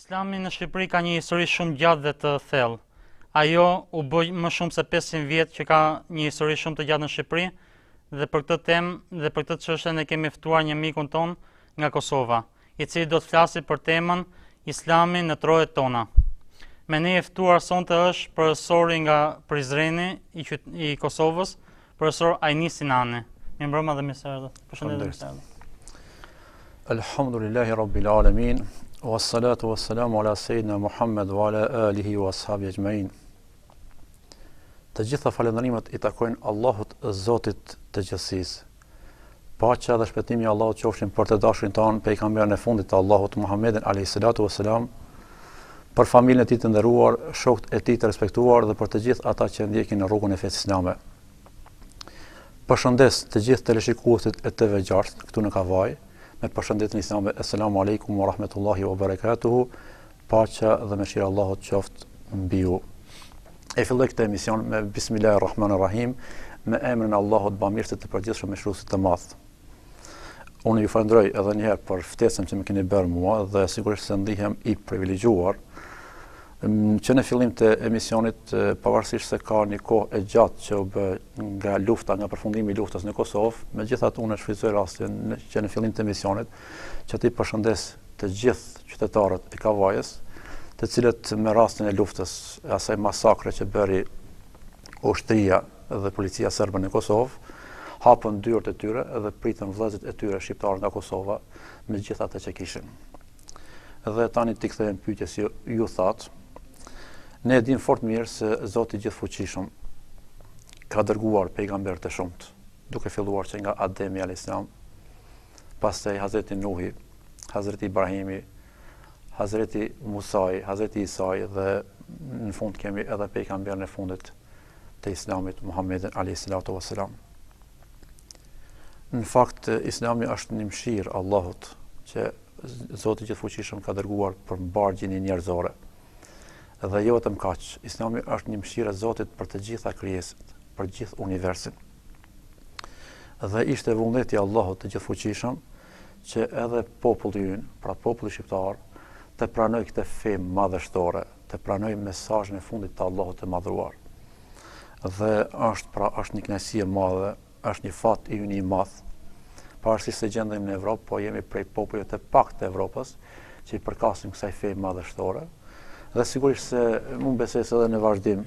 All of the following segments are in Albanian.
Islami në Shqipëri ka një histori shumë gjatë dhe të thellë. Ajo u bë më shumë se 500 vjet që ka një histori shumë të gjatë në Shqipëri dhe për këtë temë dhe për këtë çështje ne kemi ftuar një mikun ton nga Kosova, i cili do të flasë për temën Islami në trojet tona. Me ne e ftuar sonte është profesori nga Prizreni i Kosovës, profesor Ajni Sinani. Mirëmbrëma dhe mirë se erdhët. Përshëndetje. Alhamdulillahi Rabbil Alamin, wassalatu wassalamu ala Sayyidina Muhammad wa ala alihi wa ashabihi ajma'in. Të gjitha falënderimet i takojnë Allahut, Zotit të gjithësisë. Paqja dhe shpëtimi i Allahut qofshin për të dashurin ton, pejgamberin e fundit të Allahut Muhammedin alayhi salatu wassalam, për familjen e tij të nderuar, shokët e tij të respektuar dhe për të gjithë ata që ndjekin në rrugën e fesë islame. Përshëndes të gjithë teleshikuesit e TV Gjartë këtu në Kavaj, me përshëndetjen islame, Assalamu alaikum wa rahmatullahi wa barakatuhu, paqja dhe mëshira e Allahut qoftë mbi ju. E filloj këtë emision me Bismillahirrahmanirrahim, me emrin e Allahut bamirësit të përgjithshëm, mëshiruesit të madh. Unë ju falenderoj edhe një herë për ftesën që më keni bërë mua dhe sigurisht se ndihem i privilegjuar që në fillim të emisionit, pavarësisht se ka një kohë e gjatë që u bë nga lufta, nga përfundimi i luftës në Kosovë, megjithatë unë shfrytëzoj rastin që në fillim të emisionit që ti përshëndes të gjithë qytetarët e Kavajës, të cilët me rastin e luftës, asaj masakre që bëri ushtria dhe policia serbe në Kosovë, hapën dyert e tyre dhe pritën vëllezërit e tyre shqiptarë nga Kosova me gjithë atë që kishin. Dhe tani ti kthehem pyetjes që ju thatë. Ne e dim fort mirë se Zoti i Gjithfuqishëm ka dërguar pejgamber të shumtë, duke filluar që nga Ademi alayhis salam, pastaj Hazreti Nuhi, Hazreti Ibrahimi, Hazreti Musai, Hazreti Isai dhe në fund kemi edhe pejgamberin e fundit të Islamit, Muhammedin alayhis salatu wassalam. Në fakt, Islami është një mëshirë Allahut që Zoti i Gjithfuqishëm ka dërguar për mbargjin e njerëzore. Dhe jo vetëm kaq, Islami është një mëshirë e Zotit për të gjitha krijesat, për gjithë universin. Dhe ishte vullneti i Allahut të Gjithfuqishëm që edhe populli ynë, pra populli shqiptar, të pranoj këtë fe madhështore, të pranoj mesazhin e fundit të Allahut të madhruar. Dhe është një kënaqësi e madhe, është një fat i ynë i madh. Pavarësisht se gjendemi në Evropë, po jemi prej popujve të pak të Evropës që i përkasin kësaj fe madhështore. Dhe sigurisht se mund besoj se edhe në vazhdim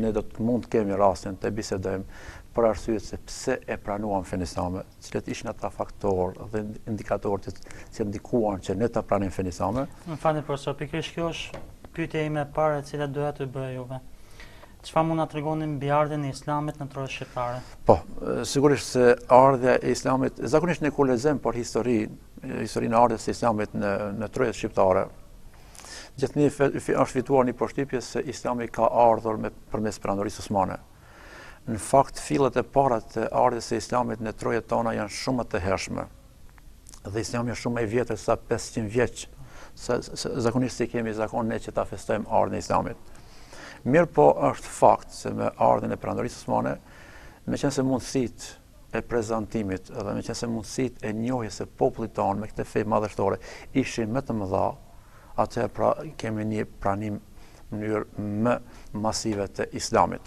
ne do të mund të kemi rastin të bisedojmë për arsyet se pse e pranuam fenë islame, cilët ishin ata faktorë dhe indikatorët që ndikuan që ne ta pranojmë fenë islame. Më falni profesor, pikërisht kjo është pyetja ime e parë e cila doja t'ju bëja juve. Çfarë mund na tregoni mbi ardhmën e Islamit në trojet shqiptare? Po, sigurisht se ardha e Islamit, zakonisht ne kur lexojmë për historinë e ardhjes së Islamit në trojet shqiptare, gjithnjë është fituar një përshtypje se Islami ka ardhur përmes pranërisë osmane. Në fakt, fillet e para të ardhjes së Islamit në trojet tona janë shumë të hershme. Dhe Islami është shumë më i vjetër sa 500 vjeç. Zakonisht si kemi zakon ne që ta festojmë ardhmën e Islamit. Mirë po është fakt se me ardhmën e pranërisë osmane, meqense mundësitë e prezantimit dhe meqense mundësitë e njohjes së popullit tonë me këtë fe madhështore ishin më të mëdha, atëherë pra kemi një pranim në mënyrë më masive të Islamit.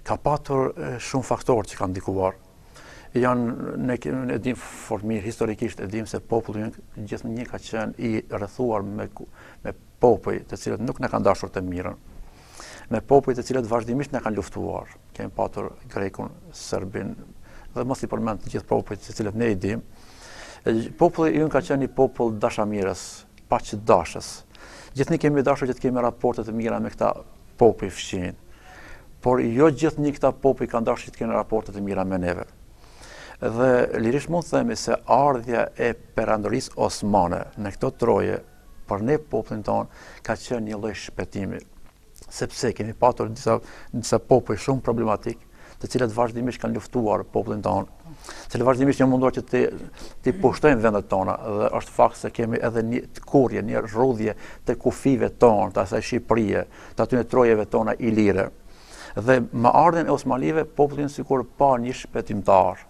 Ka patur shumë faktorë që kanë ndikuar. Ne e dim fort mirë, historikisht e dim se populli gjithnjë ka qenë i rrethuar me popull të cilët nuk na kanë dashur të mirën, me popull të cilët vazhdimisht na kanë luftuar. Kemi patur Grekun, Serbin dhe mos i përmend të gjithë popujt të cilët ne i dim. Populli ynë ka qenë një popull dashamirës, paqdashës. Gjithnjë kemi dashur që të kemi raporte të mira me këta popull fqinj. Por jo gjithnjë këta popull kanë dashur që të kenë raporte të mira me neve. Dhe lirisht mund të themi se ardhja e perandorisë osmane në këto troje për ne popullin tonë ka qenë një lloj shpëtimi, sepse kemi patur disa popull shumë problematik, të cilët vazhdimisht kanë luftuar popullin tonë, të cilët vazhdimisht janë munduar që të pushtojnë vendet tona, dhe është fakt se kemi edhe një kurrje, një rrudhje të kufive tonë, të asaj Shqipërie, të atyre trojeve tona ilire. Dhe me ardhmën e osmanive, popullin sikur pa një shpëtimtar,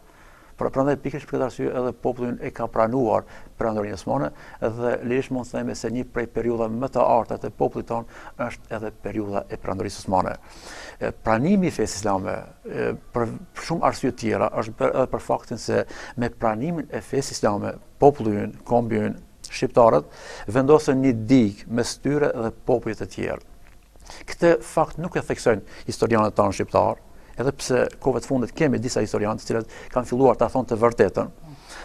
Prandaj pikërisht për këtë arsye edhe populli e ka pranuar perandorin osmane dhe lirisht mund të themi se një prej periudhave më të arta të popullit tonë është edhe periudha e perandorisë osmane. Pranimi i fesë islame për shumë arsye tjera është bërë edhe për faktin se me pranimin e fesë islame populli ynë, kombi ynë, shqiptarët vendosën një digë mes tyre dhe popujve të tjerë. Këtë fakt nuk e theksojnë historianët tanë shqiptarë, edhe pse kohëve të fundit kemi disa historianë të cilët kanë filluar ta thonë të vërtetën,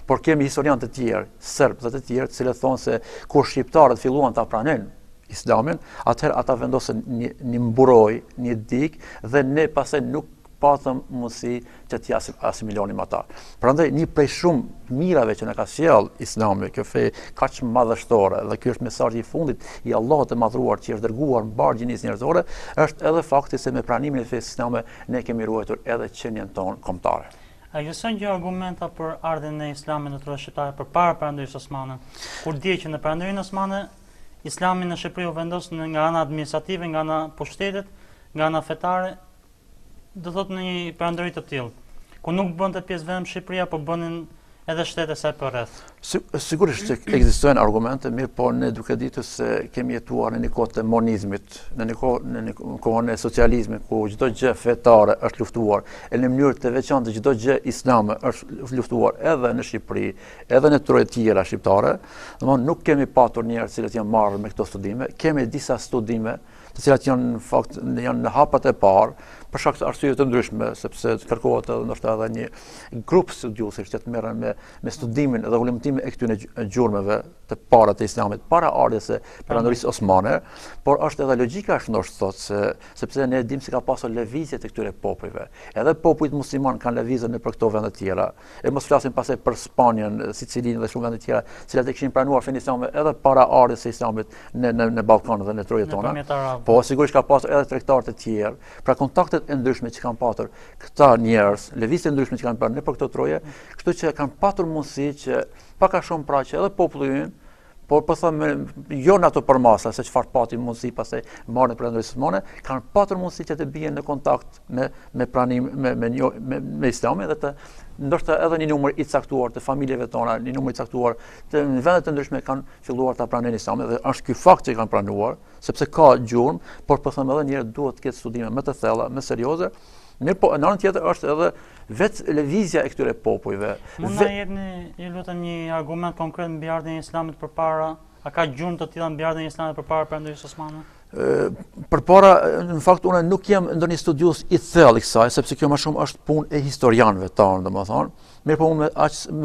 por kemi historianë të tjerë, serbë dhe të tjerë, të cilët thonë se kur shqiptarët filluan ta pranojnë islamin, atëherë ata vendosën një mburoj, një digë dhe ne pastaj nuk patëm mundësi që t'i asimilonim ata. Prandaj një prej shumë mirave që na ka sjell Islami, kjo fe kaq madhështore, dhe ky është mesazhi i fundit i Allahut të madhruar që është dërguar mbar gjinisë njerëzore, është edhe fakti se me pranimin e fesë islame ne kemi ruajtur edhe qenien tonë kombëtare. A ekziston gjë argumenta për ardhen e Islamit në trojën shqiptare përpara perandorisë osmane? Kur dje që në perandorinë osmane Islami në Shqipëri u vendos nga ana administrative, nga ana pushtetit, nga ana fetare, do thotë në një perandori të tillë, ku nuk bënte pjesë vetëm Shqipëria, por bënin edhe shtete sa përreth. Sigurisht që ekzistojnë argumente, mirë po ne duke ditur se kemi jetuar në një kohë të monizmit, në kohën e socializmit, ku çdo gjë fetare është luftuar, e në mënyrë të veçantë çdo gjë islame është luftuar edhe në Shqipëri, edhe në troje tjera shqiptare. Domthonë nuk kemi patur njerëz që janë marrë me këto studime, kemi disa studime të cilat janë në fakt janë në hapat e parë, për shkak të arsyeve të ndryshme, sepse kërkohet edhe ndoshta edhe një grup studiuesish që të merren me studimin dhe ulëmtimin e këtyre gjurmëve të para të Islamit, para ardhes së perandorisë osmane, por është edhe logjika është ndoshta thotë sepse ne dimë se ka pasur lëvizje të këtyre popujve. Edhe popujt musliman kanë lëvizur në për këto vende të tjera. E mos flasim pastaj për Spanjën, Sicilinë dhe shumë vende të tjera, të cilat e kishin pranuar fenë islame edhe para ardhes së Islamit në Ballkan dhe në trojet tona. Po sigurisht ka pasur edhe tregtarë të tjerë, pra kontaktet e ndryshme që kanë patur këta njerëz, lëvizje ndryshme që kanë bërë në për këto troje, kështu që kanë patur mundësi që pak a shumë pra që edhe populli ynë, por po thëmë jo në ato përmasa, se çfarë pati mundësi pastaj marrën e perandorisë osmane, kanë patur mundësi që të bien në kontakt me pranim me Islamin dhe të ndoshta edhe një numër i caktuar të familjeve tona, një numër i caktuar të vende të ndryshme kanë filluar ta pranojnë Islamin dhe është ky fakt që kanë pranuar, sepse ka gjurmë, por po thëmë edhe njerëz duhet të ketë studime më të thella, më serioze. Mirë po, në anën tjetër është edhe vetë lëvizja e këtyre popujve. Mund na jepni, ju lutem, një argument konkret mbi ardhen e Islamit përpara, a ka gjurmë të tilla mbi ardhen e Islamit përpara perandorisë osmane? Përpara, në fakt unë nuk jam ndonjë studius i thellë i kësaj, sepse kjo më shumë është punë e historianëve tanë, domethënë. Mirë po unë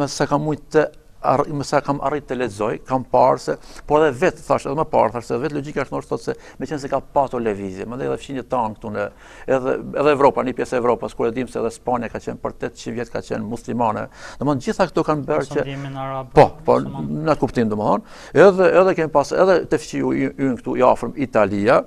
më sa kam mujtë mësa kam arrit të lexoj, kam parë se, por edhe vetë thash edhe më parë, thash se vetë logjika është thotë se meqense se ka patur lëvizje, mandej edhe fqinjet tanë këtu në edhe Evropa, një pjesë e Evropës, kur e dim se edhe Spanja ka qenë për 800 vjet ka qenë muslimane. Domthonë gjitha këto kanë bërë që po, në kuptim domthonë, edhe kemi pas edhe te fqiu ynë këtu i afërm Italia,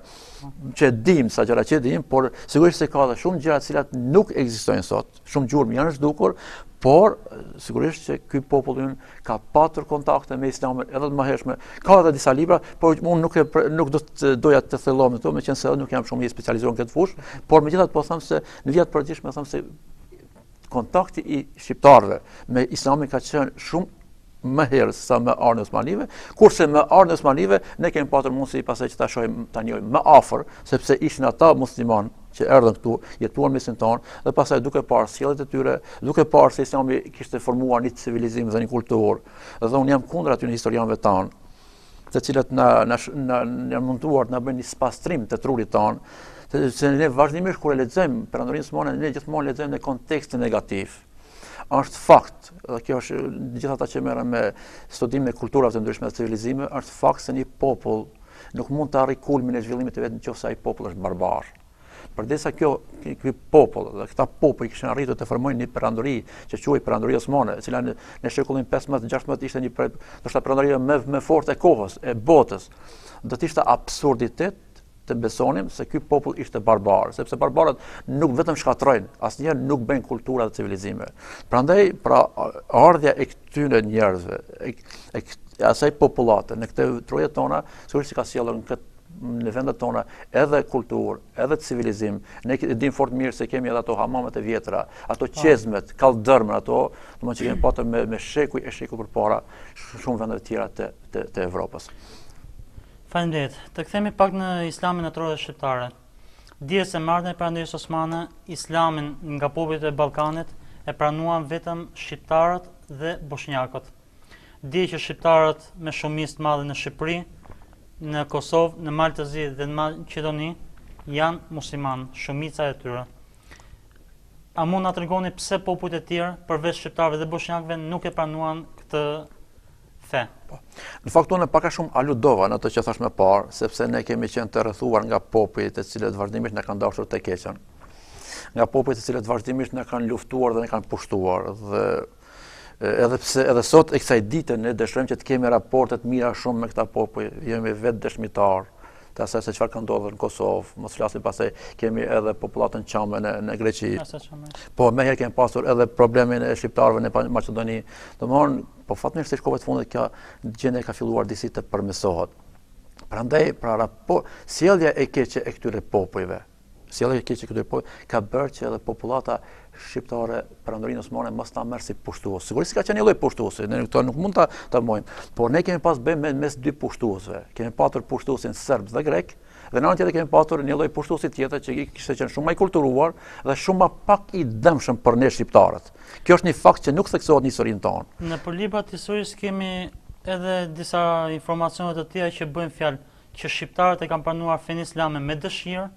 që dim sa gjëra që dim, por sigurisht se ka edhe shumë gjëra të cilat nuk ekzistojnë sot. Shumë gjurmë janë zhdukur, por sigurisht që ky popull ynë ka patur kontakte me Islamin edhe të mëhershme. Ka edhe disa libra, por unë nuk do të doja të thellom në to, meqense edhe nuk jam shumë i specializuar në këtë fushë, por megjithatë po them se në vjet të përgjithshme them se kontakti i shqiptarëve me Islamin ka qenë shumë më herë sa me ardhen osmanive, kurse me ardhen osmanive ne kemi patur mundësi pastaj që ta shohim ta njohim më afër, sepse ishin ata musliman që erdhën këtu, jetuan mesin tonë dhe pastaj duke parë sjelljet e tyre, duke parë se Islami kishte formuar një civilizim dhe një kulturë. Dhe unë jam kundër aty në historianëve tanë, të cilët na munduar të na bëjnë një spastrim të trurit tonë, se ne vazhdimisht kur e lexojmë perandorinë osmane, ne gjithmonë lexojmë në kontekstin negativ. Është fakt, dhe kjo është gjithë ata që merren me studime e kulturave të ndryshme të civilizime, është fakt se një popull nuk mund të arrijë kulmin e zhvillimit të vet nëse ai popull është barbar. Përdesa ky popull dhe këta popull kishin arritur të formojnë një perandori që quhej perandori osmane, e cila në shekullin 15-16 ishte një ndoshta perandoria më fortë e kohës, e botës. Do të ishte absurditet të besonim se ky popull ishte barbar, sepse barbarët nuk vetëm shkatrojnë, asnjëherë nuk bëjnë kultura dhe civilizime. Prandaj, pra ardhja e këtyre njerëzve, e asaj popullate në këtë troje tona, sigurisht ka sjellur në këtë në vendet tona edhe kulturë, edhe civilizim. Ne dim fort mirë se kemi edhe ato hamamet e vjetra, ato qezmet, kaldërmën, ato domethënë që kemi pasur me shekuj e shekuj përpara shumë vende të tjera të Evropës. Faleminderit. Të kthehemi pak në islamin natyrore shqiptare. Dihet se marrëdhënia e Perandërisë Osmane, islamin nga popujt e Ballkanit e pranuan vetëm shqiptarët dhe bosnjakët. Dihet që shqiptarët me shumicë të madhe në Shqipëri, në Kosovë, në Maltëzi dhe në Maqedoni janë musliman, shumica e tyre. A mund na tregoni pse popujt e tjerë, përveç shqiptarëve dhe bosnjakëve, nuk e pranuan këtë fe? Në fakt unë pak a shumë aludova në ato që thash më parë, sepse ne kemi qenë të rrethuar nga popujt të cilët vazhdimisht na kanë dashur të keqen. Nga popujt të cilët vazhdimisht na kanë luftuar dhe na kanë pushtuar dhe edhe sot e kësaj dite ne dëshirojmë që të kemi raporte të mira shumë me këta popull, jemi vetë dëshmitar të asaj se çfarë ka ndodhur në Kosovë, mos flasim pastaj kemi edhe popullatën çame në Greqi. Po më herë kemi pasur edhe problemin e shqiptarëve në Maqedoni. Domthonë, po fatmirësisht se shkove të fundit kjo gjendje ka filluar disi të përmirësohet. Prandaj sjellja e keqe e këtyre popujve, ka bërë që edhe popullata shqiptare Perandorinë Osmane mos ta merr si pushtues. Sigurisht ka qenë një lloj pushtuesi, ne këto nuk mund ta mojmë, por ne kemi pas bëjmë mes dy pushtuesve. Kemi pasur pushtuesin serb dhe grek, dhe në anën tjetër kemi pasur një lloj pushtuesi tjetër që kishte qenë shumë më i kulturuar dhe shumë më pak i dëmshëm për ne shqiptarët. Kjo është një fakt që nuk theksohet në historinë tonë. Në librat historisë kemi edhe disa informacione të tjera që bëjnë fjalë që shqiptarët e kanë pranuar fenë islame me dëshirë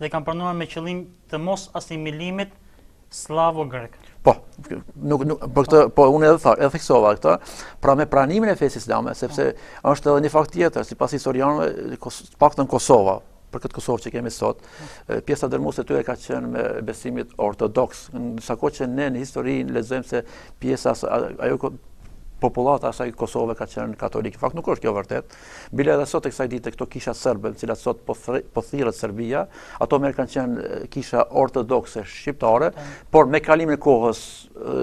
dhe kanë pranuar me qëllim të mos asimilimit slavo-grek. Po, për këtë, po unë edhe theksova këtë, pra me pranimin e fesë islame, sepse është edhe një fakt tjetër, sipas historianëve, paktën Kosova, për këtë Kosovë që kemi sot, pjesa dërmuese e tyre ka qenë me besimit ortodoks. Sa kohë që ne në histori lexojmë se pjesa ajo popullata asaj Kosove ka qenë katolik. Fakt nuk është kjo vërtet. Bile edhe sot e kësaj dite këto kisha serbe, të cilat sot po thirret Serbia, ato merr kanë qenë kisha ortodokse shqiptare, por me kalimin e kohës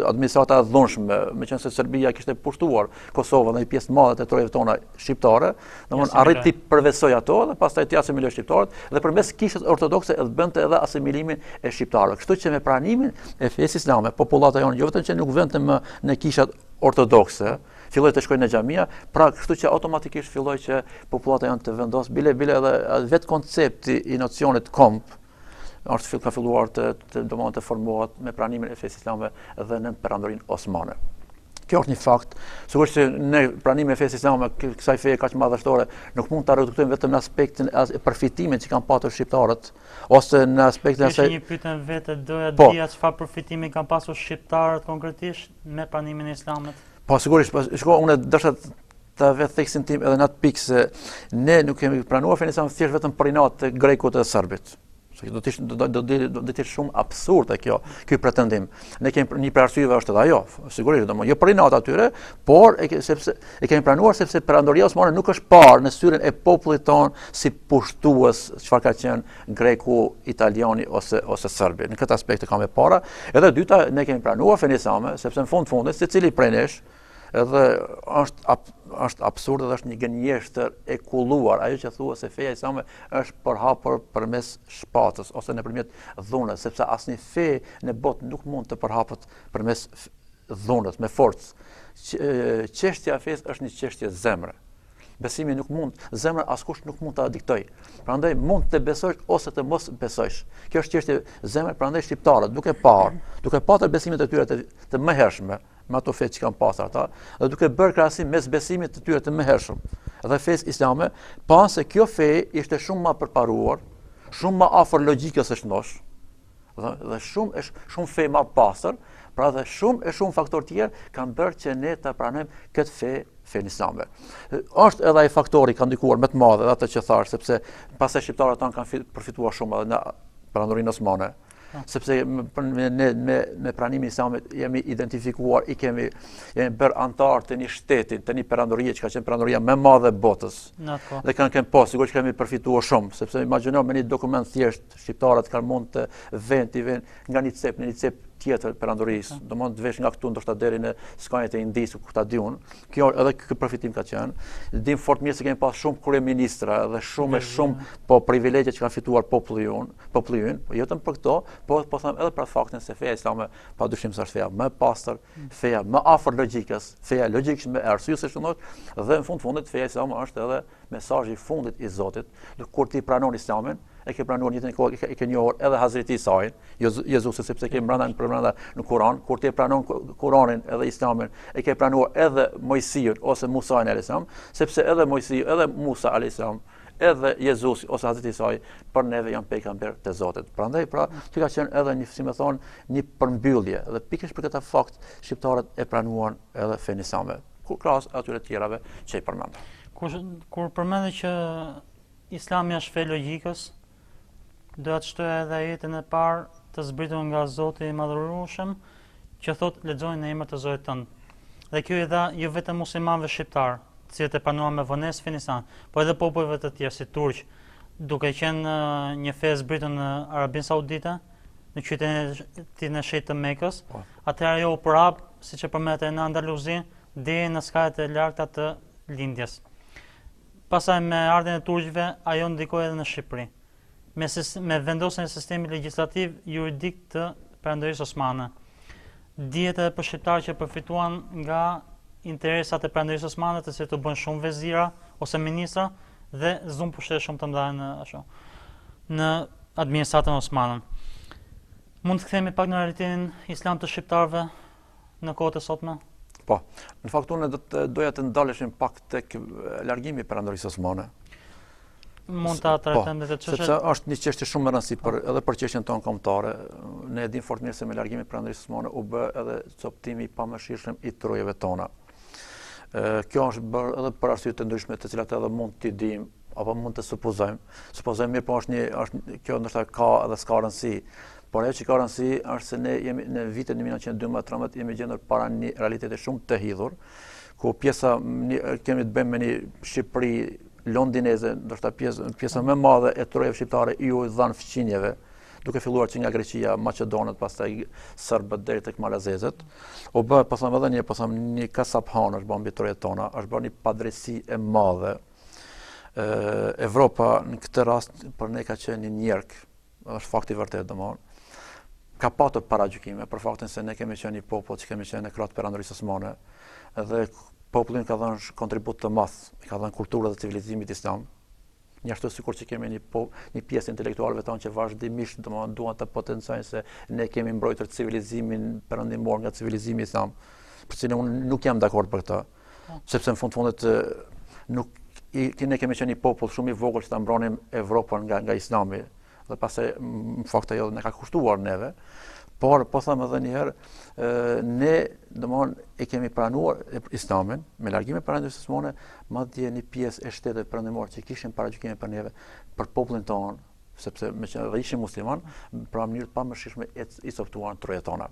administrata e dhunshme, meqense Serbia kishte pushtuar Kosovën dhe një pjesë të madhe të territoreve tona shqiptare, domthonë arriti të përvesoj ato dhe pastaj të asimiloi shqiptarët dhe përmes kishës ortodokse e bënte edhe asimilimin e shqiptarëve. Kështu që me pranimin e fesë islame, popullata jonë jo vetëm që nuk vente më në kishat ortodokse, filloi të shkojnë në xhamia, pra kështu që automatikisht filloi që popullata janë të vendosur bile edhe vetë koncepti i nocionit komp ka filluar të formohet me pranimin e fesë islame dhe në Perandorinë Osmane. Kjo është një fakt. Sigurisht që ne pranimin e fesë islame kësaj feje kaq madhështore nuk mund ta reduktojmë vetëm në aspektin e përfitimit që kanë patur shqiptarët ose në aspektin e asaj. Një pyetje vetë doja dija çfarë përfitimi kanë pasur shqiptarët konkretisht me pranimin e islamit. Po sigurisht, unë desha ta vetë theksin tim edhe në atë pikë se ne nuk kemi pranuar fenë islame thjesht vetëm për inat të grekut dhe serbit. Do të ishte shumë absurde ky pretendim. Ne kemi një arsyeve është edhe ajo, sigurisht, jo për inat atyre, por sepse e kemi pranuar sepse Perandoria Osmane nuk është parë në syrin e popullit ton si pushtues çfarë ka qenë greku, italiani ose serbi. Në këtë aspekt e kam e para. Edhe dyta, ne kemi pranuar fenë islame sepse në fundit secili prej nesh edhe është absurd dhe është një gënjeshtër e kulluar, ajo që thua se feja islame është përhapur përmes shpatës ose nëpërmjet dhunës, sepse asnjë fe në botë nuk mund të përhapet përmes dhunës me forcë. Çështja e fesë është një çështje zemre. Besimi nuk mund, zemra askush nuk mund ta diktoj. Prandaj mund të besosh ose të mos besosh. Kjo është çështje zemre, prandaj shqiptarët duke patur besimet e tyre të mëhershme, me ato fe që kanë pasur ata, dhe duke bërë krahasim mes besimit të tyre të mëhershëm dhe fesë islame, panë se kjo fe ishte shumë më përparuar, shumë më afër logjikës së shëndosh, dhe shumë fe më pastër, pra dhe shumë faktorë tjerë kanë bërë që ne ta pranojmë këtë fenë islame. Është edhe ai faktori ka ndikuar më të madh edhe atë që thash, sepse pastaj shqiptarët tanë kanë përfituar shumë edhe në Perandorinë Osmane. Sepse me pranimin islamit jemi identifikuar, jemi bërë antar të një shteti, të një perandorie që ka qenë perandoria më e madhe e botës. Dhe sigurisht kemi përfituar shumë, sepse imagjino me një dokument thjesht shqiptarët kanë mund të vend nga një cep në një cep tjetër perandorisë, domethënë të vesh nga këtu ndoshta deri në skajet e Indisë ku ta diun. Kjo edhe ky përfitim ka qenë. Dim fort mirë se kemi pas shumë kryeministra dhe shumë po privilegje që kanë fituar populli ynë, po jo vetëm për këto, po them edhe për faktin se feja islame padyshim se është feja më e pastër, feja më afër logjikës, feja logjikisht më e arsyesë që thonë, dhe në fundit feja islame është edhe mesazhi i fundit i Zotit. Kur ti pranon Islamin, e ke pranuar njëtën kohë, e ke njohur edhe Hazreti Isa'in, Jezusin, sepse ke brenda në Kur'an. Kur ti pranon Kur'anin edhe Islamin, e ke pranuar edhe Mojsiun ose Musa'in alayhis salam, sepse edhe Mojsiu, edhe Musa alayhis salam, edhe Jezusi ose Hazreti Isa'i për neve janë pejgamber të Zotit. Prandaj që ka qenë edhe një, si më thon, një përmbyllje. Dhe pikërisht për këtë fakt shqiptarët e pranuan edhe fenë islame, krahas atyre tjerave që i përmend. Kur përmendë që Islami është fe logjikës, do të shtoj edhe ajetin e parë të zbritur nga Zoti i Madhërueshëm, që thot lexojnë në emër të Zotit tënd. Dhe kjo i dha jo vetëm muslimanëve shqiptar, të cilët e pranuan me vonesë fenë islam, po edhe popujve të tjerë si turq, duke qenë një fe e zbritur në Arabinë Saudite, në qytetin e shtetit të Mekës. Atëherë ajo u prap, siç e përmendet në Andaluzi, deri në skajet e larta të lindjes. Pastaj me ardhen e turqëve, ajo ndikoi edhe në Shqipëri. Me vendosjen e sistemit legjislativ juridik të Perandorisë Osmane. Dihet edhe për shqiptarë që përfituan nga interesat e Perandorisë Osmane, të cilët u bën shumë vezira ose ministra dhe zunë pushtete shumë të mëdha në administratën osmane. Mund të kthehemi pak në realitetin islam të shqiptarëve në kohët e sotme? Po, në fakt unë doja të ndaleshim pak tek largimi i Perandorisë Osmane. Mund ta trajtojmë këtë çështje. Sepse është një çështje shumë e rëndësishme edhe për çështjen tonë kombëtare. Ne e dim fort mirë se me largimin e Perandorisë Osmane u bë edhe coptimi i pamëshirshëm i trojeve tona. Kjo është bërë edhe për arsye të ndryshme, të cilat edhe mund t'i dim apo mund të supozojmë. Supozojmë mirë, po është kjo ndoshta ka edhe s'ka rëndësi. Por ajo që ka rëndësi është se ne jemi në vitin 1912 jemi gjendur para një realiteti shumë të hidhur, ku kemi të bëjmë me një Shqipëri londineze, ndoshta pjesa më e madhe e trojave shqiptare ju dhan fqinjeve, duke filluar që nga Greqia, Maqedonët, pastaj serbët deri tek malazezët. U bë, një kasaphan është bërë mbi trojet tona, është bërë një padrejtësi e madhe. Evropa në këtë rast për ne ka qenë një njerk, është fakti vërtet domosdoshmë. Ka patur paragjykime për faktin se ne kemi qenë një popull që kemi qenë në krah të Perandorisë Osmane dhe populli ka dhënë kontribut të madh, ka dhënë kulturën dhe civilizimit islam. Njashtu sikur që kemi një pjesë intelektualëve tonë që vazhdimisht duan të potencojnë se ne kemi mbrojtur civilizimin perëndimor nga civilizimi islam. Për cilën unë nuk jam dakord për këtë, sepse në fundet ne kemi qenë një popull shumë i vogël që ta mbronim Evropën nga islami. Dhe pastaj në fakt ajo ne ka kushtuar neve, por po them edhe një herë, ne domthonë e kemi pranuar islamin me largimin e Perandorisë Osmane, madje një pjesë e shtetit perëndimor që kishin paragjykime për neve, për popullin tonë, sepse meqenëse ishim musliman, pra në mënyrë të pamëshirshme i coptuan trojet tona.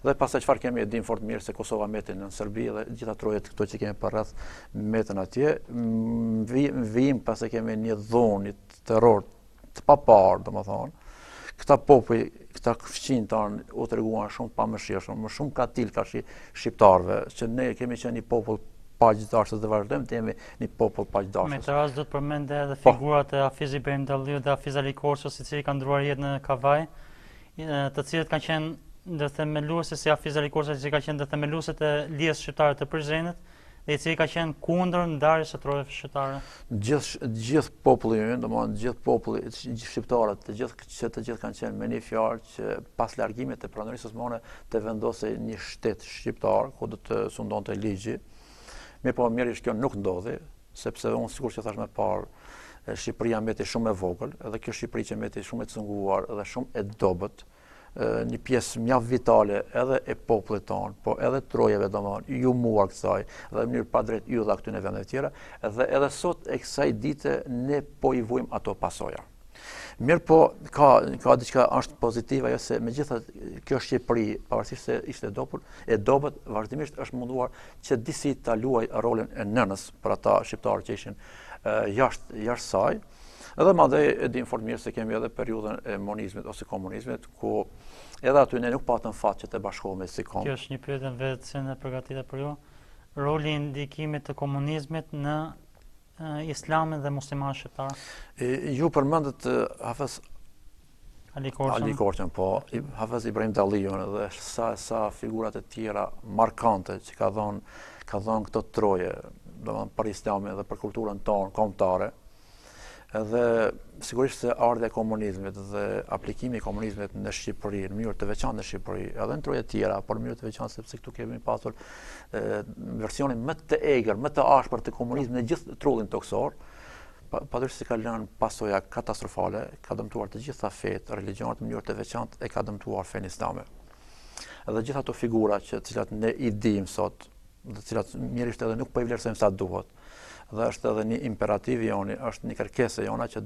Dhe pastaj çfarë kemi e dim fort mirë se Kosova mbetet në Serbi dhe gjitha trojet këto që kemi përreth mbeten atje, vim pastaj kemi një dhunë terror të papar, domethënë. Këta popull, këta fqinjtë tanë u treguan shumë pamëshirshëm, më shumë katil ka shqiptarëve, që ne kemi qenë një popull paqdashës dhe vazhdojmë të jemi një popull paqdashës. Me të rast do të përmende edhe figurat e Hafiz Ibrahim Dalliu dhe Hafiz Ali Korçës, i cili kanë ndruar jetë në Kavaj, të cilët kanë qenë ndërthemeluesit si Hafiz Ali Korça, i cili ka qenë ndërthemeluesit e Lijes Shqiptare të Prizrenit, dhe i cili ka qenë kundër ndarjes së trojave shqiptare. Gjithë populli ynë, domethënë gjithë populli shqiptarët, të gjithë kanë qenë me një fjalë që pas largimit të Perandorisë Osmane të vendosej një shtet shqiptar ku do të sundonte ligji. Mirë, kjo nuk ndodhi, sepse unë sikur që thash më parë, Shqipëria mbeti shumë e vogël, edhe kjo Shqipëri që mbeti shumë e cunguar dhe shumë e dobët, një pjesë mjaft vitale edhe e popullit tonë, po edhe trojeve domethënë ju muar kësaj dhe në mënyrë padrejt ju dha këty në vendeve tjera, dhe edhe sot e kësaj dite ne po i vujmë ato pasoja. Mirë po, ka diçka është pozitive, ajo se megjithatë kjo Shqipëri, pavarësisht se ishte e dobët, vazhdimisht është munduar që disi ta luajë rolin e nënës për ata shqiptarë që ishin jashtë saj, Edhe madje e dim fort mirë se kemi edhe periudhën e monizmit ose komunizmit, ku edhe aty ne nuk patëm fat që të bashkohemi si kom. Kjo është një pyetje vetë që ne përgatitet për ju. Roli i ndikimit të komunizmit në islamin dhe muslimanët shqiptar. Ju përmendët Hafez Ali Ali Korçën, po, Hafez Ibrahim Dalliun dhe sa figurat e tjera markante që ka dhënë këto troje, domethënë për islamin dhe për kulturën tonë kombëtare. Edhe sigurisht se ardha e komunizmit dhe aplikimi i komunizmit në Shqipëri, në mënyrë të veçantë në Shqipëri, edhe në troje tjera, por në mënyrë të veçantë sepse këtu kemi pasur versionin më të egër, më të ashpër të komunizmit në gjithë trullin toksor, padyshim se ka lënë pasoja katastrofale, ka dëmtuar të gjitha fetë, religionet në mënyrë të veçantë e ka dëmtuar fenë islame. Edhe gjitha ato figura që të cilat ne i dim sot, dhe të cilat mjerisht edhe nuk po i vlerësojmë sa duhet. Dhe është edhe një imperativ joni, është një kërkesë jona që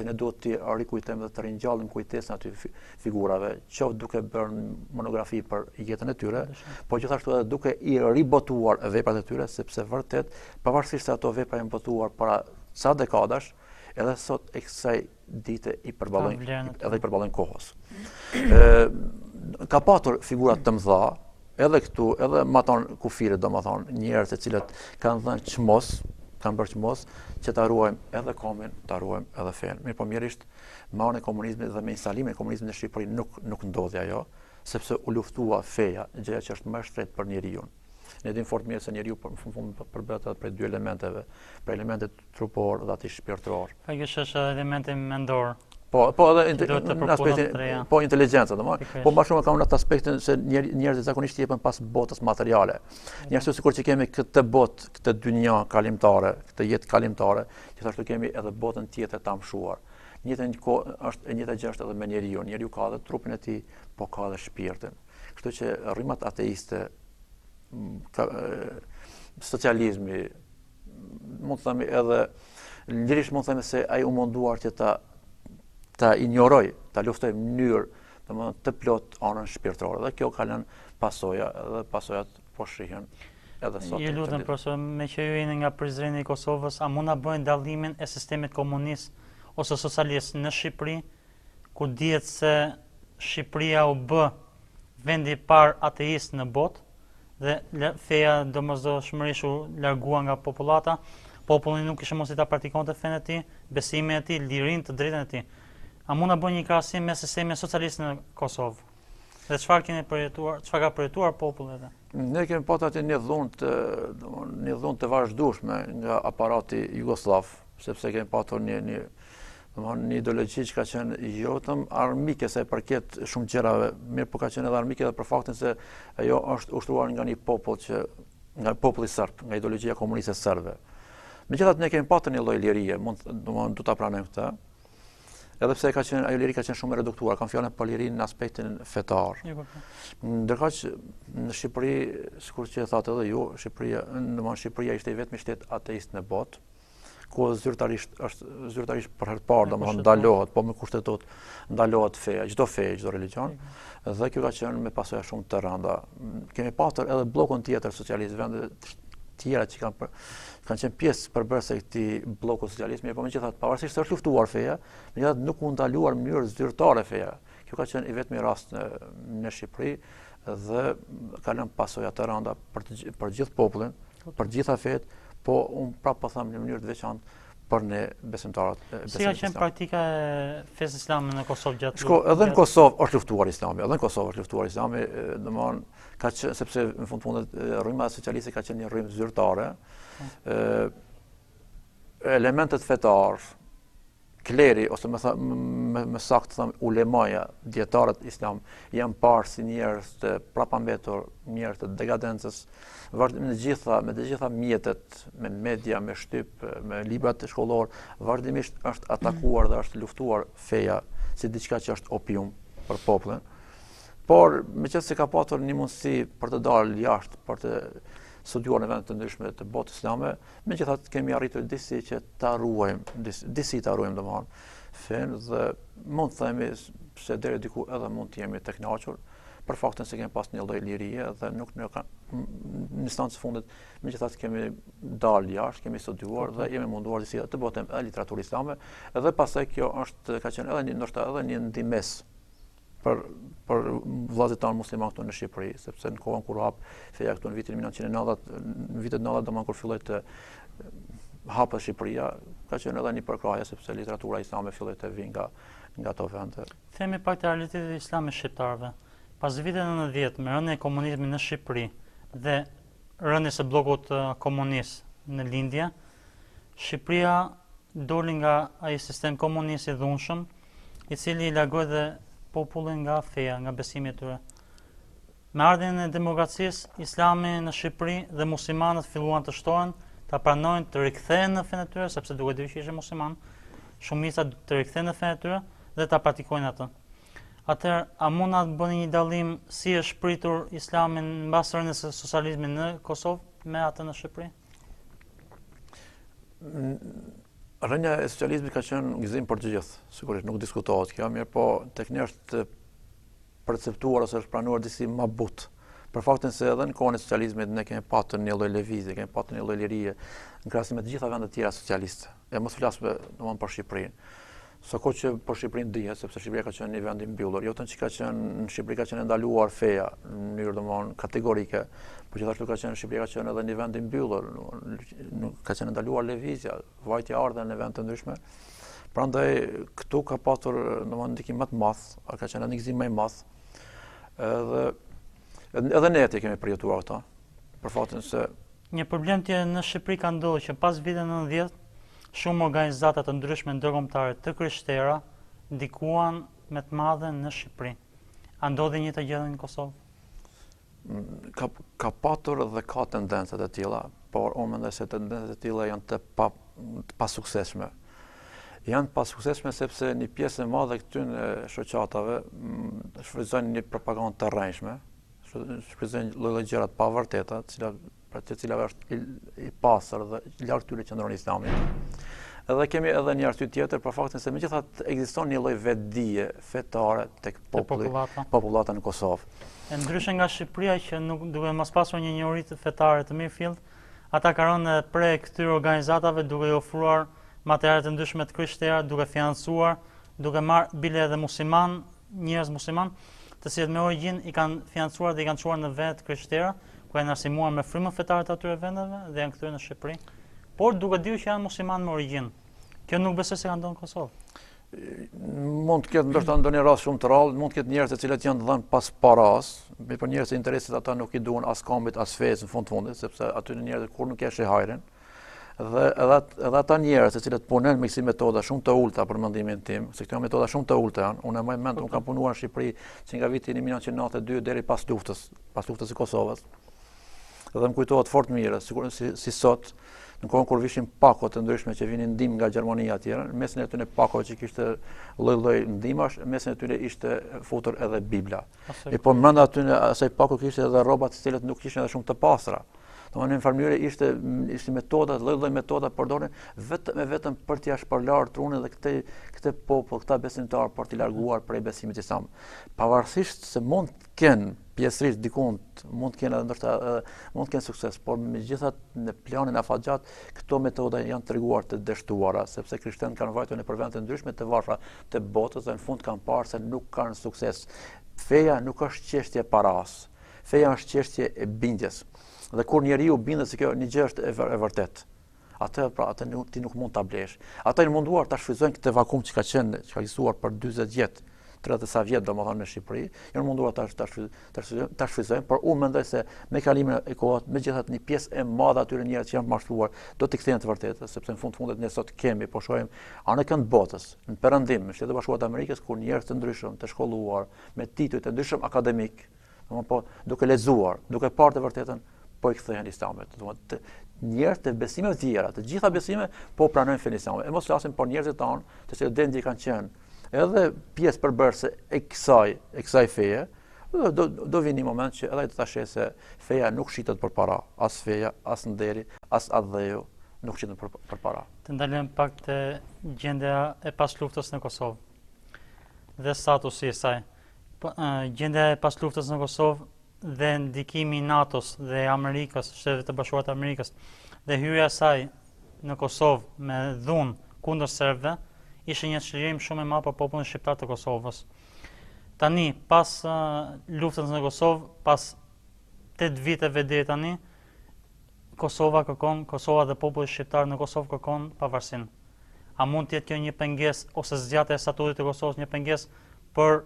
ne duhet të rikujtojmë dhe të ringjallim kujtesën aty figurave, qoftë duke bërë monografi për jetën e tyre, po gjithashtu edhe duke i ribotuar veprat e tyre, sepse vërtet, pavarësisht se ato vepra janë botuar para sa dekadash, edhe sot e kësaj dite i përballojnë kohës. Ka patur figurat të mëdha, edhe këtu, edhe maton kufire, domethënë, njerëz të cilët kanë dhënë çmos, kanë bërë çmos që ta ruajmë edhe komin, ta ruajmë edhe fenë. Mirë, po mjerisht me anën e komunizmit dhe me instalimin e komunizmit në Shqipëri nuk ndodhi ajo, sepse u luftua feja, gjëja që është më e shtrenjtë për njeriu. Ne dim fort mirë se njeriu përbëhet prej dy elementeve, prej elementit trupor dhe atij shpirtëror. Kjo është elementi mendor. Po edhe në aspektin po inteligjenca, domethënë, po më shumë ka në atë aspektin se njerëzit zakonisht jepen pas botës materiale. Njerëzit sikur që kemi këtë botë, këtë dynja kalimtare, këtë jetë kalimtare, gjithashtu kemi edhe botën tjetër të amshuar. Në njëjtën gjë është edhe me njeriu. Njeriu ka edhe trupin e tij, po ka edhe shpirtin. Kështu që rrymat ateiste, socializmi, mund të themi edhe lirisht mund të themi se ai u munduar që ta ignoroj, ta luftoj në mënyrë domethënë të plot anën shpirtërore. Dhe kjo ka lënë pasoja, edhe pasojat po shihen edhe sot. Ju lutem profesor, me që ju jeni nga Prizreni i Kosovës, a mund na bëjnë dallimin e sistemit komunist ose socialist në Shqipëri, ku dihet se Shqipëria u bë vendi i parë ateist në botë dhe feja domosdoshmërisht u largua nga popullata, populli nuk kishte mundësi ta praktikonte fenë e tij, besimin e tij, lirinë, të drejtën e tij. A mund të bëjë një krahasim me sistemin socialist në Kosovë? Dhe çfarë ka përjetuar populli atë? Ne kemi pasur atë një dhunë të vazhdueshme nga aparati jugoslav, sepse kemi pasur një ideologji që ka qenë jo vetëm armike se përket shumë gjërave, mirë po ka qenë edhe armike edhe për faktin se ajo është ushtruar nga një popull nga populli serb, nga ideologjia komuniste serbe. Megjithatë ne kemi pasur një lloj lirie, do ta pranojmë këtë. Edhe pse ajo liri ka qenë shumë e reduktuar, kanë fjalën për lirinë në aspektin fetar. Ndërkaq në Shqipëri, sikur që e thatë edhe ju, Shqipëria ishte i vetmi shtet ateist në botë, ku zyrtarisht për herë të parë domethënë ndalohet, po me kushtetot ndalohet feja, çdo fe, çdo religjion, dhe kjo ka qenë me pasoja shumë të rënda. Kemi pasur edhe bllokun tjetër socialist, vende tjera që kanë qenë pjesë përbërëse këtij bloku socializmi, por megjithatë pavarësisht se është luftuar feja, megjithatë nuk u ndaluar në mënyrë zyrtare feja. Kjo ka qenë i vetmi rast në Shqipëri dhe ka lënë pasoja të rënda për gjithë popullin, për gjitha fetë, po unë prapë po them në mënyrë të veçantë për ne besimtarët. Si ka qenë praktika e fesë islame në Kosovë gjatë? Shko, edhe në Kosovë është luftuar Islami, domethënë ka qenë sepse në fundet rryma socialiste ka qenë një rrymë zyrtare. Elementet fetar, kleri ose më saktë them ulemaja, dietarët islam janë parë si njerëz të prapambetur, njerëz të dekadencës, me të gjitha mjetet, me media, me shtyp, me librat shkollor, vazhdimisht është atakuar dhe është luftuar feja si diçka që është opium për popullin. Por meqenëse ka pasur një mundësi për të dalë jashtë, për të studiuar në vende të ndryshme të botës islame, megjithatë kemi arritur disi ta ruajmë domethënë fenë dhe mund të themi se deri diku edhe mund të jemi të kënaqur, për faktin se kemi pas një lloj lirie dhe nuk në instancë fundit megjithatë kemi dalë jashtë, kemi studiuar dhe jemi munduar si të botem e literaturë islame, edhe pastaj kjo ka qenë edhe ndoshta edhe një ndihmës për vllazët tanë musliman këtu në Shqipëri, sepse në kohën kur hap feja këtu në vitin 1990, në vitet 90 domethënë kur filloi të hapet Shqipëria, ka qenë edhe një përkrahje sepse literatura islame filloi të vijë nga ato vende. Themi pak të realitetit islame shqiptarëve. Pas viteve 90 me rënien e komunizmit në Shqipëri dhe rënies së bllokut komunist në lindje, Shqipëria doli nga ai sistem komunist i dhunshëm, i cili i largoi dhe popullin nga feja, nga besimi i tyre. Me ardhjen e demokracisë, Islami në Shqipëri dhe muslimanët filluan të shtohen, ta pranojnë të rikthehen në fenë e tyre, sepse duke ditur që ishin musliman, shumica të rikthehen në fenë e tyre dhe ta praktikojnë atë. Atëherë, a mund na bëni një dallim si është pritur Islamin mbas rënies së socializmit në Kosovë me atë në Shqipëri? Rënja e socializmit ka qenë gëzim për të gjithë, sigurisht nuk diskutohet kjo, mirë po tek ne është perceptuar ose është pranuar disi më but. Për faktin se edhe në kohën e socializmit ne kemi patur një lloj lëvizje, kemi patur një lloj lirie në krahasim me të gjitha vendet tjera socialiste. E mos flas domthonë për Shqipërinë. Sako që për Shqipërinë dihet, sepse Shqipëria ka qenë një vend i mbyllur. Jo vetëm që ka qenë në Shqipëri ka qenë ndaluar feja në mënyrë domthonë kategorike, por gjithashtu ka qenë Shqipëria ka qenë edhe një vend i mbyllur, ka qenë ndaluar lëvizja, vajtja ardhe në vende të ndryshme. Prandaj këtu ka patur domthonë ndikim më të madh, ka qenë një gëzim më i madh. Edhe ne atë kemi përjetuar këto. Për faktin se një problem tjetër në Shqipëri ka ndodhur që pas viteve 90 shumë organizata të ndryshme ndërkombëtare të krishterë ndikuan me të madhe në Shqipëri. A ndodhi një të gjë në Kosovë? Ka patur dhe ka tendenca të tilla, por unë mendoj se tendencat e tilla janë të pasuksesshme. Janë pasuksesshme sepse një pjesë e madhe këtyre shoqatave shfrytëzojnë një propagandë të rrënjshme, shfrytëzojnë lloj gjëra të pavërteta, të cilave është i pastër dhe larg tyre qëndron Islami. Edhe kemi edhe një arsye tjetër për faktin se megjithatë ekziston një lloj vetdije fetare tek popullata në Kosovë. E ndryshe nga Shqipëria që nuk duke mos pasur një njohuri fetare të mirëfillt, ata kanë rënë pre këtyre organizatave duke i ofruar materiale të ndryshme të krishterë, duke financuar, duke marrë bile edhe njerëz musliman, të cilët me origjinë i kanë financuar dhe i kanë çuar në vend krishterë, ku janë arsimuar me frymën fetare të atyre vendeve dhe janë kthyer në Shqipëri, por duke ditur që janë musliman me origjinë. Kjo nuk besoj se ka ndodhur në Kosovë. Mund të ketë ndoshta ndonjë rast shumë të rrallë, mund të ketë njerëz të cilët janë dhënë pas paras, por njerëz të interesit ata nuk i duan as kombit as fesë në fundit, sepse aty në njerëz kur nuk e hajrin. Dhe edhe ata njerëz të cilët punojnë me kësi metoda shumë të ulta për mendimin tim, se këto metoda shumë të ulta janë. Unë më mend unë kam punuar në Shqipëri që nga viti 1992 deri pas luftës së Kosovës. Dhe më kujtohet fort mirë, sigurisht si sot, në kohën kur vishin pako të ndryshme që vinin ndihmë nga Gjermania etj. Mesin e tyre pakove që kishte lloj ndihmash, mesin e tyre ishte futur edhe Bibla. Po brenda aty asaj pako kishte edhe rroba të cilat nuk kishin edhe shumë të pastra. Domethënë në farmyre ishte metoda, lloj metoda përdoren vetëm për t'i shpërlar trunin dhe këtë popull, këta besimtar për t'i larguar prej besimit islam. Pavarësisht se mund të kenë pjesërisht dikund, mund të kenë edhe ndoshta mund të kenë sukses, por megjithatë në planin afatgjat këto metoda janë treguar të dështuara, sepse krishterët kanë vajtur në vende të ndryshme të varfra të botës dhe në fund kanë parë se nuk kanë sukses. Feja nuk është çështje paras. Feja është çështje e bindjes. Dhe kur njeriu bindet se kjo një gjë është e vërtet, atë ti nuk mund ta blesh. Ata janë munduar ta shfrytëzojnë këtë vakum që ka ekzistuar për 40 vjet, 30 sa vjet domethënë në Shqipëri, janë munduar ta shfrytëzojnë, por unë mendoj se me kalimin e kohës, megjithatë një pjesë e madhe atyre njerëz që janë mashtruar, do të kthehen të vërtetë, sepse në fundet ne sot kemi, po shohim anë kënd botës, në perëndim, në Shtetet e Bashkuara të Amerikës, kur njerëz të ndryshëm, të shkolluar, me tituj të ndryshëm akademik, po duke lexuar, duke parë të vërtetën, po i kthehen Islamit. Njerëz të besimeve të tjera, të gjitha besimeve po pranojnë fenë islame. E mos flasim për njerëzit tanë, të cilët dendje kanë qenë edhe pjesë përbërëse e kësaj feje, do vini një moment që edhe të sheh se feja nuk shitet për para, as feja, as nderi, as adheju nuk shiten për para. Të ndalem pak te gjendja e pas luftës në Kosovë dhe statusi i saj. gjendja e pas luftës në Kosovë dhe ndikimi i NATO-s dhe Amerikës, Shtetet e Bashkuara të Amerikës, dhe hyrja e saj në Kosovë me dhunë kundër serbëve, ishte një çlirim shumë i madh për popullin shqiptar të Kosovës. Tani, pas luftës në Kosovë, pas 8 viteve deri tani, Kosova dhe populli shqiptar në Kosovë kërkon pavarësinë. A mund të jetë kjo një pengesë ose zgjatja e statutit të Kosovës një pengesë për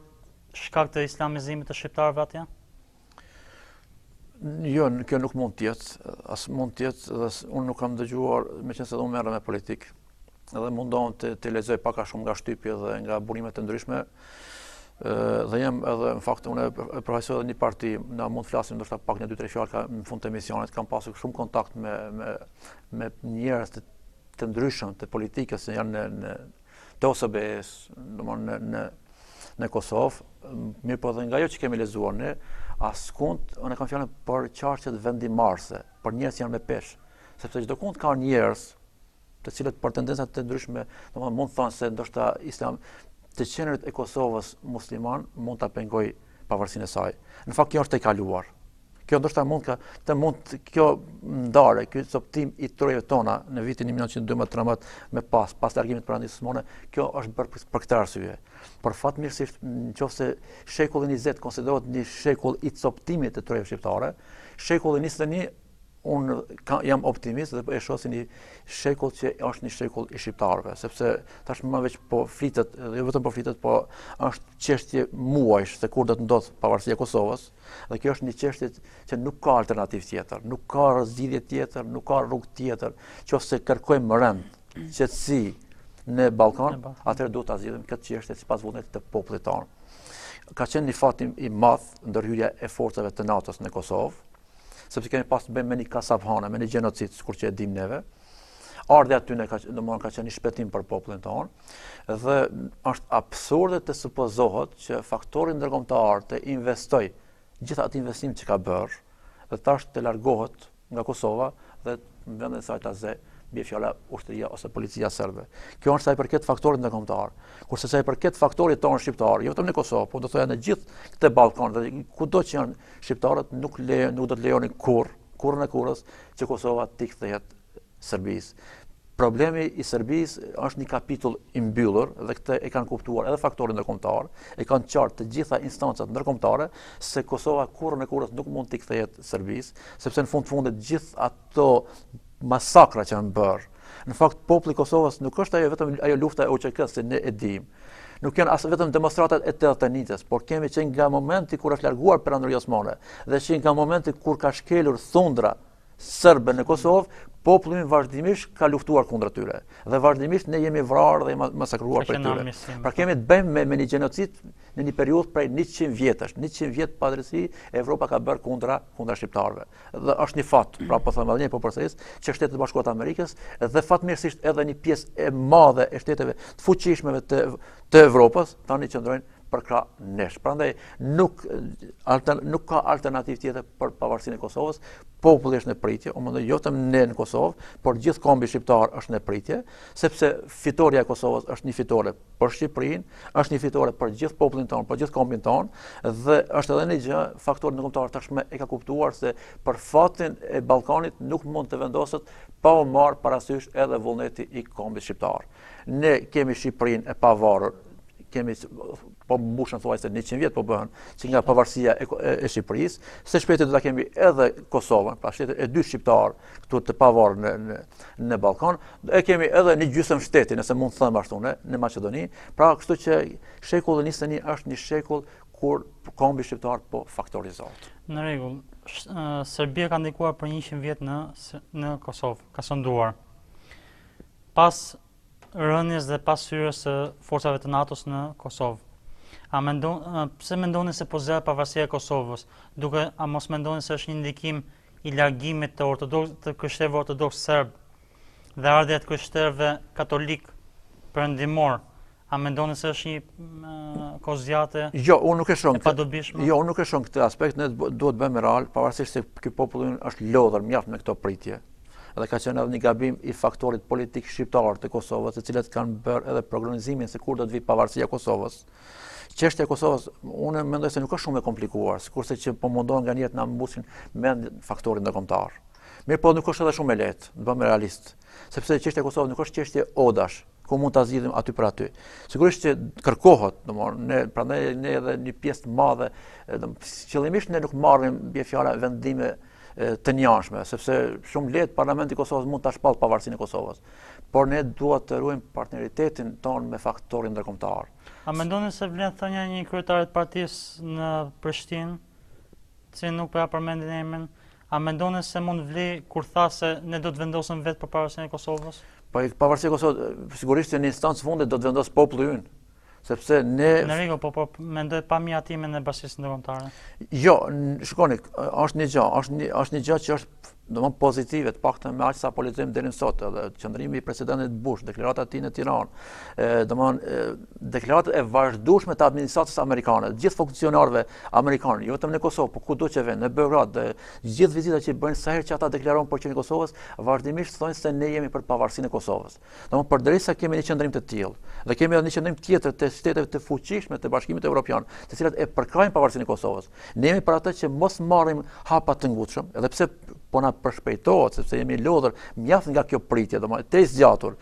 shkak të islamizimit të shqiptarëve atje? Jo, kjo nuk mund të jetë, as mund të jetë, dhe unë nuk kam dëgjuar, meqenëse unë merrem me politikë, edhe mundohem të lexoj pak a shumë nga shtypje dhe nga burimet të ndryshme, dhe jam edhe në fakt unë profesor edhe një parti, na mund të flasim ndoshta pak në 2-3 fjalë në fund të emisionit, kam pasur shumë kontakt me njerëz të ndryshëm të politikës që janë të OSBE-s, domthonë në Kosovë, mirë po edhe nga ajo që kemi lexuar ne, askund unë kam fjalën për çarqet vendimarrëse, për njerëz që janë me peshë, sepse çdo kund ka njerëz të cilët për tendenca të ndryshme, domthonë mund të thonë se ndoshta islam të qenerit e Kosovës musliman mund ta pengoj pavarësinë e saj. Në fakt kjo është e kaluar. Kjo ndoshta kjo ndarje, ky coptim i trojave tona në vitin 1912 me pas largimit të Perandisë Osmane, kjo është bërë për këtë arsye. Por fatmirësisht, nëse shekulli 20 konsiderohet një shekull i coptimit të trojave shqiptare, shekulli 21 unë jam optimist dhe e shoh si një shekull që është një shekull i shqiptarëve, sepse tashmë veç po flitet, dhe jo vetëm po flitet, po është çështje muajsh se kur do të ndodh pavarësia e Kosovës, dhe kjo është një çështje që nuk ka alternativë tjetër, nuk ka zgjidhje tjetër, nuk ka rrugë tjetër, nëse kërkojmë rend, qetësi në Ballkan, atëherë duhet ta zgjidhim këtë çështje sipas vullnetit të popullit tonë. Ka qenë një fat i madh ndërhyrja e forcave të NATO-s në Kosovë, sepse kemi pas të bëjmë me një kasabhane, me një gjenocid, kur që e dim neve. Ardha aty ka qenë një shpëtim për popullin tonë, dhe është absurde të supozohet që faktori ndërkombëtar të investoj gjitha atë investim që ka bërë, dhe tash të largohet nga Kosova dhe në vendin e saj ta zë bie fjala ushtria ose policia serbe. Kjo është sa i përket faktorit ndërkombëtar. Kurse sa i përket faktorit tonë shqiptar, jo vetëm në Kosovë, por do thoya në gjithë këtë Ballkan dhe kudo që janë shqiptarët nuk do të lejonin kurrë në kurrës që Kosova të kthehet Serbisë. Problemi i Serbisë është një kapitull i mbyllur dhe këtë e kanë kuptuar edhe faktorit ndërkombëtar, e kanë qartë të gjitha instancat ndërkombëtare se Kosova kurrë në kurrës nuk mund të kthehet Serbisë, sepse në fundit gjithë ato masakra që janë bërë. Në fakt populli i Kosovës nuk është vetëm ajo lufta e OÇK-s që ne e dim. Nuk janë as vetëm demonstratat e 89-s, por kemi që nga momenti kur është larguar Perandoria Osmane dhe që nga momenti kur ka shkelur thundra serbe në Kosovë, populli vazhdimisht ka luftuar kundër tyre dhe vazhdimisht ne jemi vrarë dhe masakruar për tyre. Pra kemi të bëjmë me një gjenocid në një periudhë prej 100 vjetësh, 100 vjet pa drejtësi Evropa ka bërë kundra shqiptarëve. Dhe është një fat, pra po them edhe një përsëris, që Shtetet e Bashkuara të Amerikës dhe fatmirësisht edhe një pjesë e madhe e shteteve të fuqishmeve të Evropës tani qëndrojnë për krah nesh. Prandaj nuk ka alternativë tjetër për pavarësinë e Kosovës. Populli është në pritje, unë mendoj jo vetëm ne në Kosovë, por gjithë kombi shqiptar është në pritje, sepse fitoria e Kosovës është një fitore për Shqipërinë, është një fitore për gjithë popullin tonë, për gjithë kombin tonë, dhe është edhe një gjë, faktori ndërkombëtar tashmë e ka kuptuar se për fatin e Ballkanit nuk mund të vendoset pa u marrë parasysh edhe vullneti i kombit shqiptar. Ne kemi Shqipërinë e pavarur, kemi po mbushën thuajse 100 vjet po bëhen që nga pavarësia e Shqipërisë, se shpejti do ta kemi edhe Kosovën, pra shtetin e dy shqiptar këtu të pavarur në Ballkan, e kemi edhe një gjysmë shteti, nëse mund të them ashtu në Maqedoni, pra kështu që shekulli 21 është një shekull kur kombi shqiptar po faktorizohet. Në rregull, Serbia ka ndikuar për 100 vjet në Kosovë, ka sonduar. Pas rënies dhe pas hyrjes së forcave të NATO-s në Kosovë. Pse mendoni se po zgjatet pavarësia e Kosovës? A mos mendoni se është një ndikim i largimit të krishterëve ortodoks serb dhe ardhja të krishterëve katolik perëndimor? A mendoni se është një kozgjate? Jo, unë nuk e shoh. Jo, unë nuk e shoh këtë aspekt, ne duhet bëjmë real, pavarësisht se ky popull është lodhur mjaft me këto pritje. Dhe ka qenë edhe një gabim i faktorit politik shqiptar të Kosovës, të cilët kanë bërë edhe programizimin se kur do të vi pavarësia e Kosovës, Çështja e Kosovës, unë mendoj se nuk është shumë e komplikuar, sikurse që po mundohen nga njerëzit na mbusin mend faktorin ndërkombëtar. Mirë, po nuk është edhe shumë e lehtë, të bëhem realist, sepse çështja e Kosovës nuk është çështje odash, ku mund ta zgjidhim aty për aty. Sigurisht që kërkohet, domthonë, ne prandaj ne edhe një pjesë të madhe, qëllimisht ne nuk marrim mbi fjala vendime të njanshme, sepse shumë lehtë Parlamenti i Kosovës mund ta shpall pavarësinë e Kosovës. Por ne duhet të ruajmë partneritetin ton me faktorin ndërkombëtar. A mendoni se vlen thënia e një kryetare të partisë në Prishtinë, që nuk po ja përmendin emrin, a mendoni se mund vli kur tha se ne do të vendosim vetë për pavarësinë e Kosovës? Po pavarësia e Kosovës sigurisht që në instancë fundit do të vendos populli ynë. Sepse ne Në rregull, po mendoj pa mjatimin e bashkisë ndërkombëtare. Jo, shikoni, është një gjë, është një gjë që është domthonë pozitive, të paktën me aq sa po lexojmë deri në sot, edhe qëndrimi i presidentit Bush, deklarata e tij në Tiranë, domthonë deklaratat e vazhdueshme të administratës amerikane, të gjithë funksionarëve amerikanë, jo vetëm në Kosovë, por kudo që vjen, në Beograd, gjithë vizitat që bëjnë sa herë që ata deklarojnë për qendrën e Kosovës, vazhdimisht thonë se ne jemi për pavarësinë e Kosovës. Domthonë përderisa kemi një qendrim të tillë, dhe kemi edhe një qendrim tjetër të shtetet të fuqishme të Bashkimit Evropian, të cilat e përkrajnë pavarësinë e Kosovës. Ne jemi për atë që mos marrim hapa të ngutshëm, edhe pse po na përshpejtohet sepse jemi lodhur mjaft nga kjo pritje, domethënë të zgjatur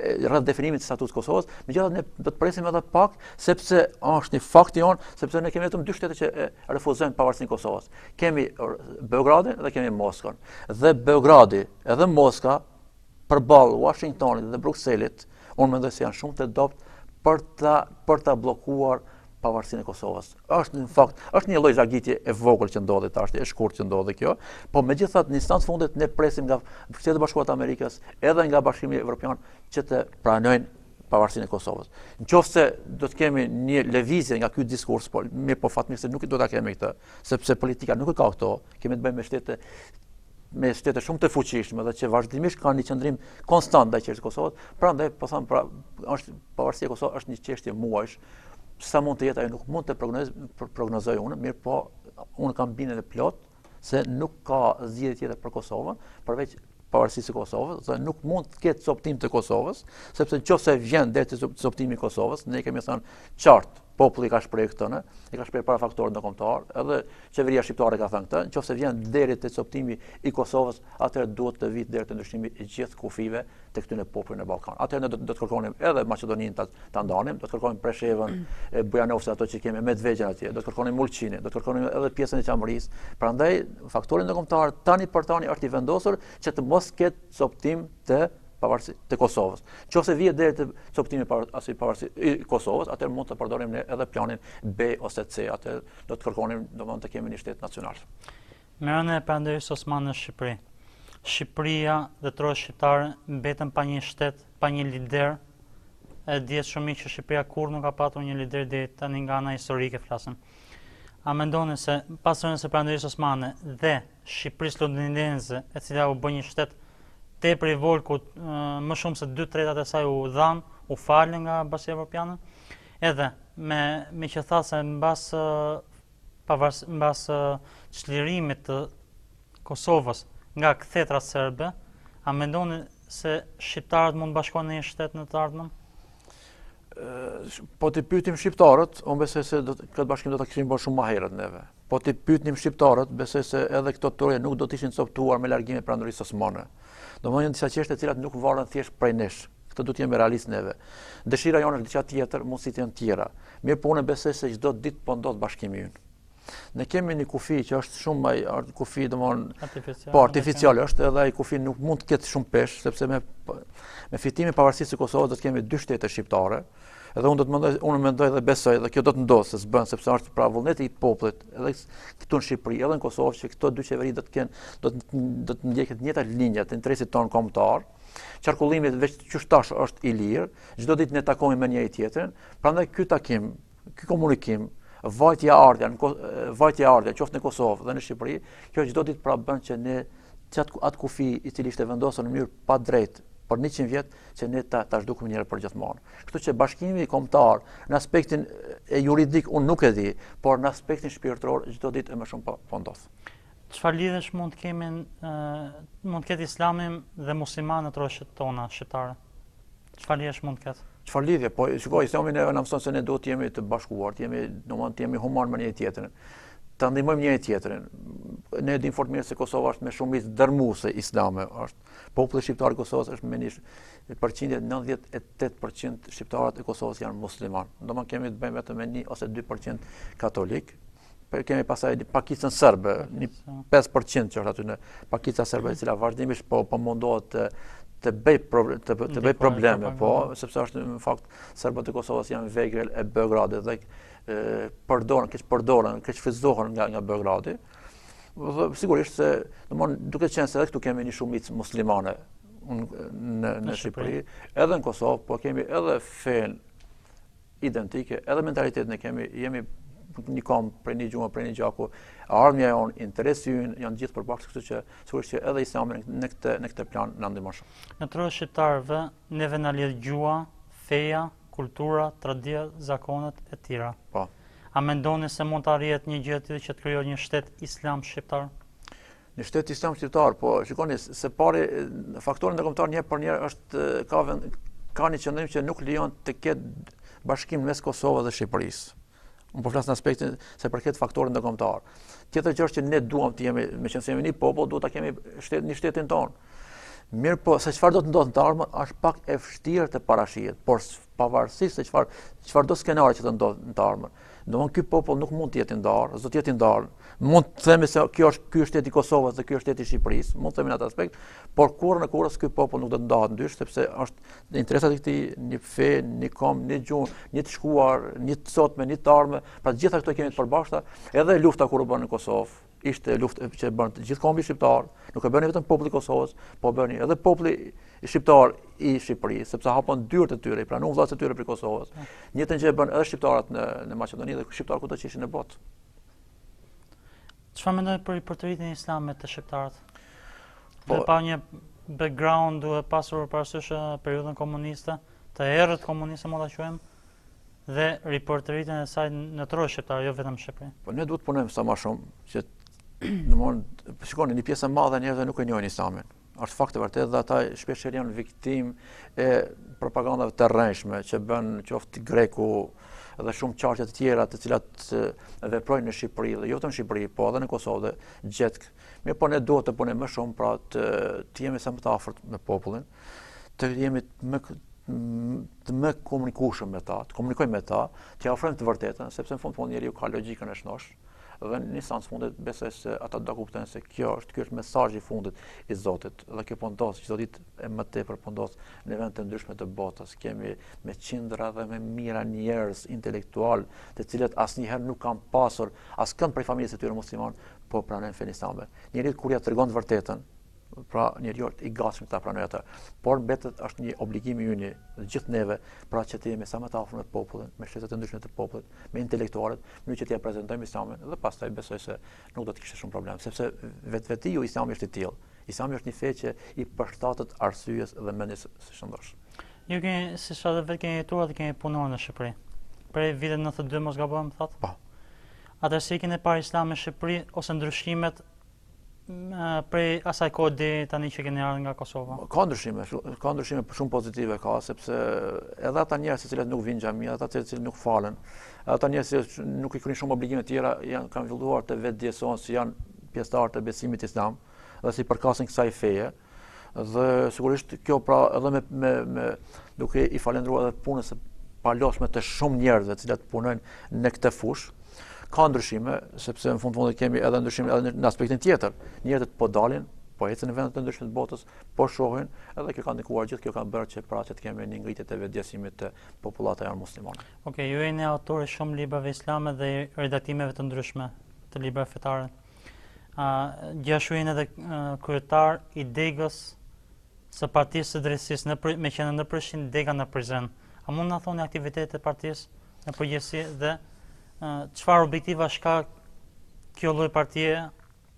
rreth definimit të statutit të Kosovës, megjithatë ne do të presim edhe pak sepse është një fakt i on, sepse ne kemi vetëm dy shtete që refuzojnë pavarësinë e Kosovës. Kemi Beogradin dhe kemi Moskën. Dhe Beogradi edhe Moska përballë Washingtonit dhe Brukselit, unë mendoj se janë shumë të dobët për ta bllokuar pavarësinë e Kosovës. Është në fakt, është një lloj zgjidhje e vogël që ndodhi tash, e shkurt që ndodhi kjo, po megjithatë në instancë fundit ne presim nga Shtetet e Bashkuara të Amerikës edhe nga Bashkimi Evropian që të pranojnë pavarësinë e Kosovës. Nëse do të kemi një lëvizje nga ky diskurs, po mirë, po fatmirësisht nuk do ta kemi këtë, sepse politika nuk e ka këto, kemi të bëjmë me shtete shumë të fuqishme dhe që vazhdimisht kanë një qëndrim konstant ndaj çështjes së Kosovës, prandaj po them, është pavarësia e Kosovës është një çështje muajsh. Sa mund të jetë ajo nuk mund të prognozoj unë, mirë po unë kam bindjen e plot se nuk ka zgjidhje tjetër për Kosovën, përveç pavarësisë së Kosovës, dhe nuk mund të ketë coptim të Kosovës, sepse nëse vjen deri te coptimi i Kosovës, ne kemi thënë qartë, populli ka shprehur këtë, e ka shprehur para faktorit ndërkombëtar, edhe qeveria shqiptare ka thënë këtë, nëse vjen deri te coptimi i Kosovës, atëherë duhet të vit deri te ndryshimi i gjithë kufive të këtyre popujve në Ballkan. Atëherë ne do të kërkonim edhe Maqedoninë ta ndanim, do të kërkonim Preshevën, Bujanovcën, ato që kemi Medvegjen atje, do të kërkonim Mulqinin, do të kërkonim edhe pjesën e Qamarisë. Prandaj faktori ndërkombëtar tani për tani është i vendosur që të mos ketë coptim të Kosovës. Nëse vihet deri te coptimi i Kosovës, atëherë mund të përdorim ne edhe planin B ose C, atë do të kërkonim domthonë të kemi një shtet nacional. Merrën e Perandërisë Osmane në Shqipëri. Shqipëria dhe troja shqiptare mbetën pa një shtet, pa një lider. E dihet shumë mirë që Shqipëria kurrë nuk ka patur një lider deri tani nga ana historike flasëm. A mendoni se pas rënies së Perandërisë Osmane dhe Shqipërisë londinense, e cila u bë një shtet tepër i vogël ku më shumë se 2/3 e saj u dhan, u falën nga Bashkia Evropiane, edhe me që tha se mbas çlirimit të Kosovës nga kthetra serbe, a mendoni se shqiptarët mund bashkohen në një shtet në të ardhmen? Po të pyetim shqiptarët, unë besoj se këtë bashkim do ta kishim bërë shumë më herët neve. Po të pyetnim shqiptarët, besoj se edhe këto toje nuk do të ishin coptuar me largimin e Perandërisë Osmane. Domethënë disa çështje të cilat nuk varen thjesht prej nesh. Këtë do të jemi realist neve. Dëshira jonë është diçka tjetër, mundësitë janë tjera. Mirë, po unë besoj se çdo ditë po ndodh bashkimi ynë. Ne kemi një kufi që është shumë kufi domthonë po artificial është, edhe ai kufi nuk mund të ketë shumë peshë, sepse me fitimin e pavarësisë së Kosovës do të kemi dy shtete shqiptare. Edhe unë mendoj dhe besoj dhe kjo do të ndodhë, se s'bën, sepse është pra vullneti i popullit, edhe këtu në Shqipëri, edhe në Kosovë, që këto dy qeveri do të ndjeket të njëjtat linja të interesit tonë kombëtar. Qarkullimi veç qyshtash është i lirë, çdo ditë ne takohemi me njëri tjetrin, prandaj ky takim, ky komunikim, vajtja ardha, qoftë në Kosovë dhe në Shqipëri, kjo çdo ditë pra bën që ne atë kufi i cili ishte vendosur në mënyrë pa drejtë për 100 vjet që ne ta zhdukim njëherë për gjithmonë. Kështu që bashkimi kombëtar në aspektin juridik unë nuk e di, por në aspektin shpirtëror çdo ditë më shumë po ndodh. Çfarë lidhësh mund të ketë Islami dhe muslimanët rreth tona shqiptare? Çfarë lidhësh mund të ketë? Çfarë lidhje? Po shikoj, Islami neve na mëson se ne duhet të jemi të bashkuar, të jemi human me njëri tjetrin. Ta ndihmojmë njëri tjetrin. Ne dim fort mirë se Kosova është me shumicë dërmuese islame, populli shqiptar i Kosovës është me një përqindje 98% shqiptarët e Kosovës janë musliman. Domethënë kemi të bëjmë vetëm me 1 ose 2% katolik. Kemi pasaj një pakicën serbe, një 5% që është aty në pakica serbe, e cila vazhdimisht po mundohet të bëj probleme, sepse është në fakt serbët e Kosovës janë Vegrel e Beogradit dhe përdoren, keq frizohen nga Beogradi. Dhe sigurisht se duke qenë se edhe këtu kemi një shumicë muslimane në Shqipëri, edhe në Kosovë, po kemi edhe fen identike, edhe mentalitetin e kemi, jemi një kom, prej një gjumë, prej një gjaku, ardhmja jonë, interesi ynë, janë gjithë përbashkët, kështu që sigurisht që edhe Islami në këtë plan në ndihmon shumë. Në trojë shqiptarëve, neve na lidh gjua, feja, kultura, tradia, zakonet e tjera. Po. A mendoni se mund të arrihet një gjë e tillë që të krijojë një shtet islam shqiptar? Një shtet islam shqiptar, po shikoni se pari faktori ndërkombëtar një për një është ka një qëndrim që nuk lejon të ketë bashkim mes Kosovës dhe Shqipërisë. Unë po flas në aspektin se përket faktorit ndërkombëtar. Tjetër gjë është që ne duam të jemi, meqenëse jemi një popull, duhet ta kemi një shtetin tonë. Mirë po, se çfarë do të ndodhë në të ardhmen është pak e vështirë të parashihet, por pavarësisht se çfarë do skenari që të ndodhë në të ardhmen. Domthonë ky popull nuk mund të jetë i ndarë, s'do të jetë i ndarë. Mund të themi se ky është shteti i Kosovës dhe ky është shteti i Shqipërisë, mund të themi në atë aspekt, por kurrë në kurrës ky popull nuk do të ndahet ndysh sepse është në interesat e këtij një fe, një kom, një gjuhë, një të shkuar, një të sotme, një të ardhme, pra të gjitha këto kemi të përbashkëta, edhe lufta kur u bën në Kosovë, ishte luftë që bën të gjithë kombi shqiptar, nuk e bëni vetëm populli i Kosovës, po bëni edhe populli shqiptar i Shqipërisë, sepse hapën dyert e tyre, pranuan vllazët e tyre për Kosovës. Njëtën gjë e bën edhe shqiptarët në Maqedoni dhe shqiptarët kudo që ishin në botë. Çfarë mendoni për riporteritin e islamit të shqiptarët? Dhe pa një background duhet pasur parasysh periudhën komuniste, të errët komuniste mund ta quajmë, dhe riporteritin e saj në trojë shqiptare, jo vetëm në Shqipëri. Po ne duhet punojmë sa më shumë që domthonë shikoni një pjesë e madhe e njerëzve nuk e njohin Islamin. Është fakt e vërtetë dhe ata shpesh janë viktimë e propagandave të rrënjshme që bën qoftë Greku dhe shumë qarqe të tjera të cilat veprojnë në Shqipëri dhe jo vetëm në Shqipëri, po edhe në Kosovë dhe gjetk. Mirë, po ne duhet të punojmë më shumë pra të jemi sa më të afërt me popullin, të jemi më komunikueshëm me ta, të komunikojmë me ta, të ofrojmë të vërtetën, sepse në fund njeriu ka logjikën e shnosh. Dhe në instancë fundit besoj se ata do kuptojnë se ky është mesazhi i fundit i Zotit dhe kjo po ndodh çdo ditë e më tepër po ndodh në vende të ndryshme të botës. Kemi me qindra dhe me mijëra njerëz intelektual, të cilët asnjëherë nuk kanë pasur askënd prej familjes së tyre musliman, po pranojnë fenë islame. Njeriu kur ja tregon të vërtetën, pra njeriu është i gatshëm ta pranojë atë, por mbetet është një obligim i ynë të gjithë neve, pra që të jemi sa më të afër me popullin, me shtetet e ndryshme të popullit, me intelektualët, mënyrë që t'ia prezantojmë Islamin dhe pastaj besoj se nuk do të kishte shumë problem, sepse vetvetiu Islami është i tillë. Islami është një fe që i përshtatet arsyes dhe mendjes së shëndosh. Ju keni si sa vetë keni jetuar dhe keni punuar në Shqipëri. Prej vitit 92 mos gabojmë thotë? Po. Atëherë si keni parë Islamin në Shqipëri ose ndryshimet prej asaj kohë deri tani që keni ardhur nga Kosova? Ka ndryshime shumë pozitive ka, sepse edhe ata njerëz të cilët nuk vinë në xhami, ata të cilët nuk falen, ata njerëz që nuk i kryejnë shumë obligime të tjera, kanë filluar të vetdjesohen se janë pjesëtarë të besimit islam dhe si përkasin kësaj feje. Dhe sigurisht kjo pra edhe me duke i falendruar edhe punës së palosme të shumë njerëzve të cilët punojnë në këtë fushë. Ka ndryshime, sepse në fundit kemi edhe ndryshime edhe në aspektin tjetër. Njerëzit po dalin, po ecën në vendet të ndryshme të botës, po shohin, edhe kjo ka ndikuar gjithë, kjo ka bërë që pra që të kemi një ngritje të vetdjesimit të popullatave janë muslimane. Okej, ju jeni autor i shumë librave islame dhe redaktimeve të ndryshme të librave fetare. Gjithashtu jeni edhe kryetar i degës së Partisë së Drejtësisë me qenë në Prishtinë, dega në Prizren. A mund na thoni aktivitetet e partisë në përgjithësi dhe çfarë objektiva ka kjo lloj partie?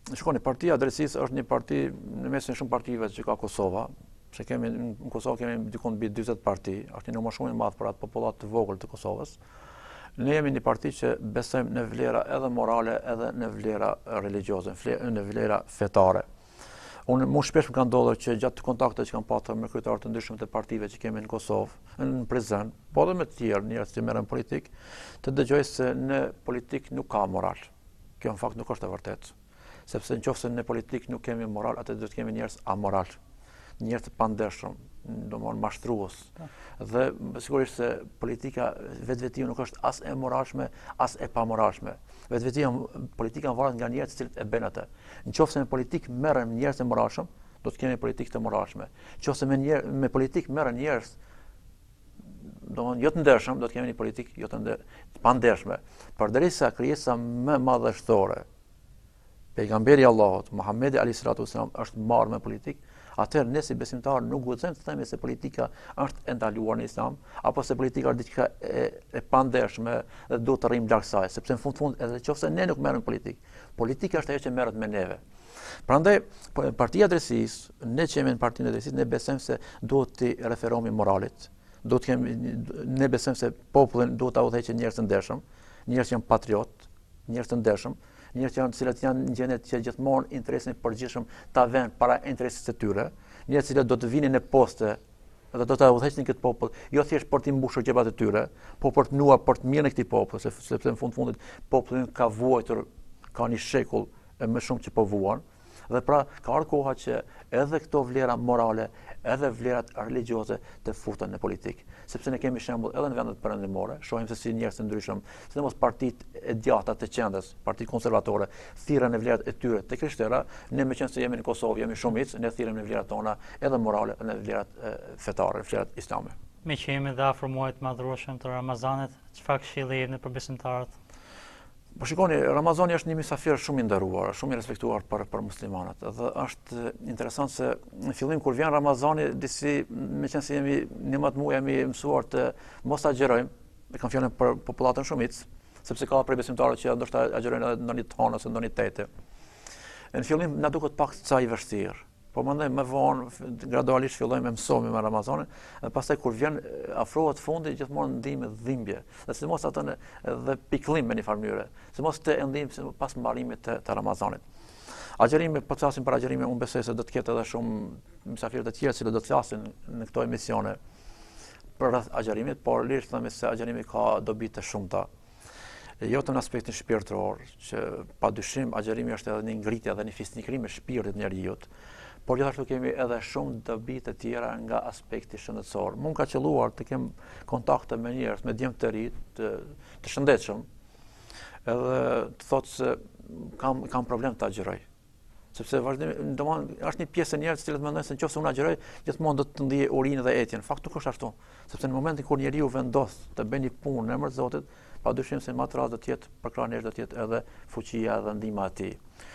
Shikoni, Partia e Drejtësisë është një parti në mesin e shumë partive që ka Kosova, se kemi në Kosovë kemi diku mbi 40 parti, është një numër shumë i madh për atë popullat të vogël të Kosovës. Ne jemi një parti që besojmë në vlera edhe morale edhe në vlera religjioze, në vlera fetare. Mu shpesh më ka ndodhur që gjatë kontakteve që kam pasur me kryetarë të ndryshëm të partive që kemi në Kosovë, në prezent, po edhe me të tjerë njerëz që merren politik, të dëgjoj se në politik nuk ka moral. Kjo në fakt nuk është e vërtetë. Sepse nëse në politik nuk kemi moral, atë do të kemi njerëz amoral, njerëz të pandershëm, domthonë mashtrues. Dhe sigurisht se politika vetvetia nuk është as e moralshme, as e pamoralshme. Vetvetia politika varet nga njerëzit që e bën atë. Nëse me politik merren njerëz të moralshëm, do të kemi politikë të moralshme. Nëse me politik merren njerëz domthonë jo të ndershëm, do të kemi një politikë jo të pandershme. Përderisa krijesa më madhështore, pejgamberi Allahut, Muhamedi alayhi salatu wasallam, është marrë me politikë, atëherë ne si besimtarë nuk guxojmë të themi se politika është e ndaluar në Islam, apo se politika është diçka e pandershme dhe duhet të rrim larg saj, sepse në fund edhe nëse ne nuk merrem politikë, politika është ajo që merret me neve. Prandaj Partia e Drejtësisë, ne që jemi në Partinë e Drejtësisë, ne besojmë se duhet të referohemi moralit. Ne besojmë se popullin duhet ta udhëheqë njerëz të ndershëm, njerëz që janë patriot, njerëz të ndershëm, njerëz që cilët janë në gjendje që gjithmonë interesin e përgjithshëm ta vënë para interesit të tyre, njerëz që do të vinin në poste dhe do ta udhëheqin këtë popull, jo thjesht për të mbushur xhepat e tyre, por për të nuar për të mirën e këtij populli, sepse në fundit populli ka vuajtur, ka një shekull e më shumë që po vuan. Dhe pra ka ardhur koha që edhe këto vlera morale, edhe vlerat religjioze të futen në politikë. Sepse ne kemi shembull edhe në vendet perëndimore, shohim se si njerëz të ndryshëm, sidomos partitë e djata të qendrës, partitë konservatore, thirren në vlerat e tyre të krishterë, ne meqense jemi në Kosovë, jemi shumicë, ne thirrem në vlerat tona, edhe morale, në vlerat fetare, vlerat islame. Me që jemi dhe afër muajit të madhrueshëm të Ramazanit, çfarë këshilli jepni për besimtarët? Po shikoni, Ramazani është një mysafir shumë i nderuar, shumë i respektuar për muslimanët. Dhe është interesant se në fillim kur vjen Ramazani, disi meqense jemi 11 muaj jemi mësuar të mos agjerojmë, e kam fjalën për popullatën shumicë, sepse ka prej besimtarëve që ndoshta agjerojnë edhe ndonjë tonë ose ndonjë tete. Në fillim na duket pak ca i vështirë. Po mandej më vonë gradualisht fillojmë të mësojmë me Ramazanin, dhe pastaj kur vjen afrohet fundi gjithmonë ndihmë dhimbje. Dhe sidomos atë edhe pikëllim me një farë mënyrë, sidomos të ndihmë pas mbarimit të Ramazanit. Agjerimi, po të flasim për agjerimin, unë besoj se do të ketë edhe shumë mysafirë të tjerë që do të flasin në këto emisione për rreth agjerimit, por lirisht themi se agjerimi ka dobi të shumta. Jo të në aspektin shpirtëror, që padyshim agjerimi është edhe një ngritje dhe një fisnikërim e shpirtit njerëzit. Por gjithashtu kemi edhe shumë dobi të tjera nga aspekti shëndetësor. Mund ka qelluar të kem kontakte me njerëz, me djemë të rinj, të shëndetshëm, edhe të thotë se kam problem të agjeroj. Sepse vazhdimisht, domethënë është një pjesë e njerëzve që mendojnë se nëse unë agjeroj, gjithmonë do të ndiej urinë dhe etjen. Në fakt nuk është ashtu, sepse në momentin kur njeriu vendos të bëjë një punë në emër të Zotit, padyshim se më të radhë do të jetë përkrahënesh, do të jetë edhe fuqia dhe ndihma e tij.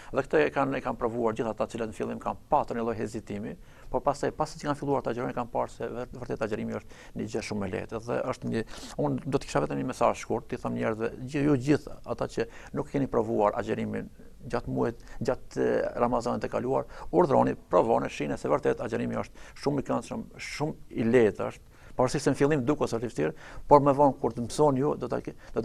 Dhe këtë e kanë provuar gjithë ata që në fillim kanë patur një lloj hezitimi, por pastaj pasi që kanë filluar të agjerojnë kanë parë se vërtet agjerimi është një gjë shumë e lehtë. Dhe është unë do të kisha vetëm një mesazh shkurt, t'i them njerëzve, ju gjithë ata që nuk keni provuar agjerimin gjatë muajit, gjatë Ramazanit të kaluar, urdhroni, provoni, shihni se vërtet agjerimi është shumë i këndshëm, shumë i lehtë është. Pavarësisht se në fillim duket se është vështirë, por më vonë kur të mësoni ju do ta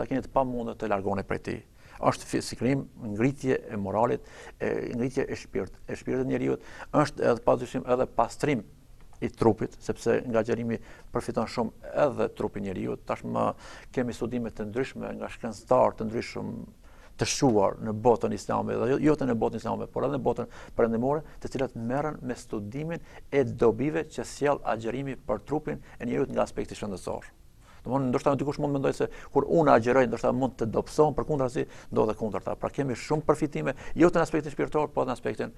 keni të pamundur të largoni prej tij. Është fisikrim, ngritje e moralit, ngritje e shpirtit njeriu, është edhe padyshim edhe pastrim i trupit, sepse nga agjerimi përfiton shumë edhe trupi njeriu. Tashmë kemi studime të ndryshme nga shkencëtarë të ndryshëm të shquar në botën islame, dhe jo të në botën islame, por edhe në botën perëndimore, të cilat merren me studimin e dobive që sjell agjerimi për trupin e njeriu nga aspekti shëndetësor. Domthonë, ndoshta dikush mund mendoj se kur unë agjeroj, ndoshta mund të dobësohem, përkundrazi ndodhe kundërta. Pra kemi shumë përfitime, jo të në aspektin shpirtëror, por në aspektin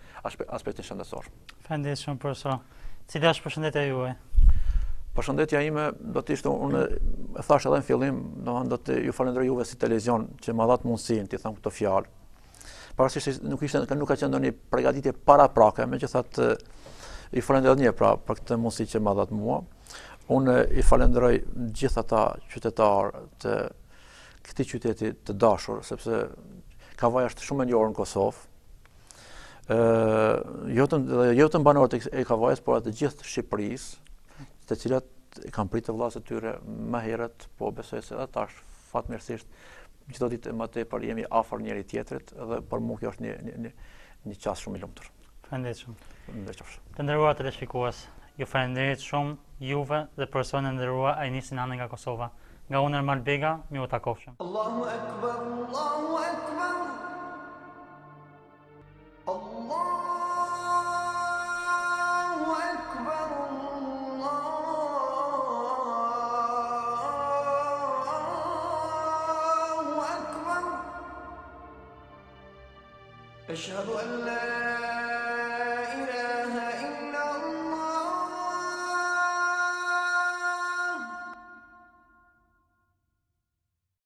shëndetësor. Faleminderit shumë profesor. Cila është përshëndetja juaj? Përshëndetja ime do të ishte, unë e thash edhe në fillim, domethënë do të ju falenderoj juve si televizion që më dhat mundësinë të them këto fjalë. Pavarësisht nuk ka qenë ndonjë përgatitje paraprake, megjithatë i falenderoj edhe një pra për këtë mundësi që më dhat mua. Unë i falenderoj gjithë ata qytetarë të këtij qyteti të dashur, sepse Kavaja është shumë e njohur në Kosovë. Jo të banorët e Kavajës, por të gjithë Shqipërisë, të cilat kanë pritë vëllezërit e tyre më herët, po besoj se edhe tash fatmirësisht çdo ditë më tepër jemi afër njëri tjetrit dhe për mua kjo është një çast shumë i lumtur. Faleminderit shumë. Ndërqofsh. Të nderuar teleshikues, ju falenderit shumë juve dhe personin e nderuar Ajnis Sinani nga Kosova. Nga unë Ermal Bega, miu takofshëm. Allahu Akbar, Allahu Akbar. Allahu Akbar, Allahu Akbar. Ashhadu an la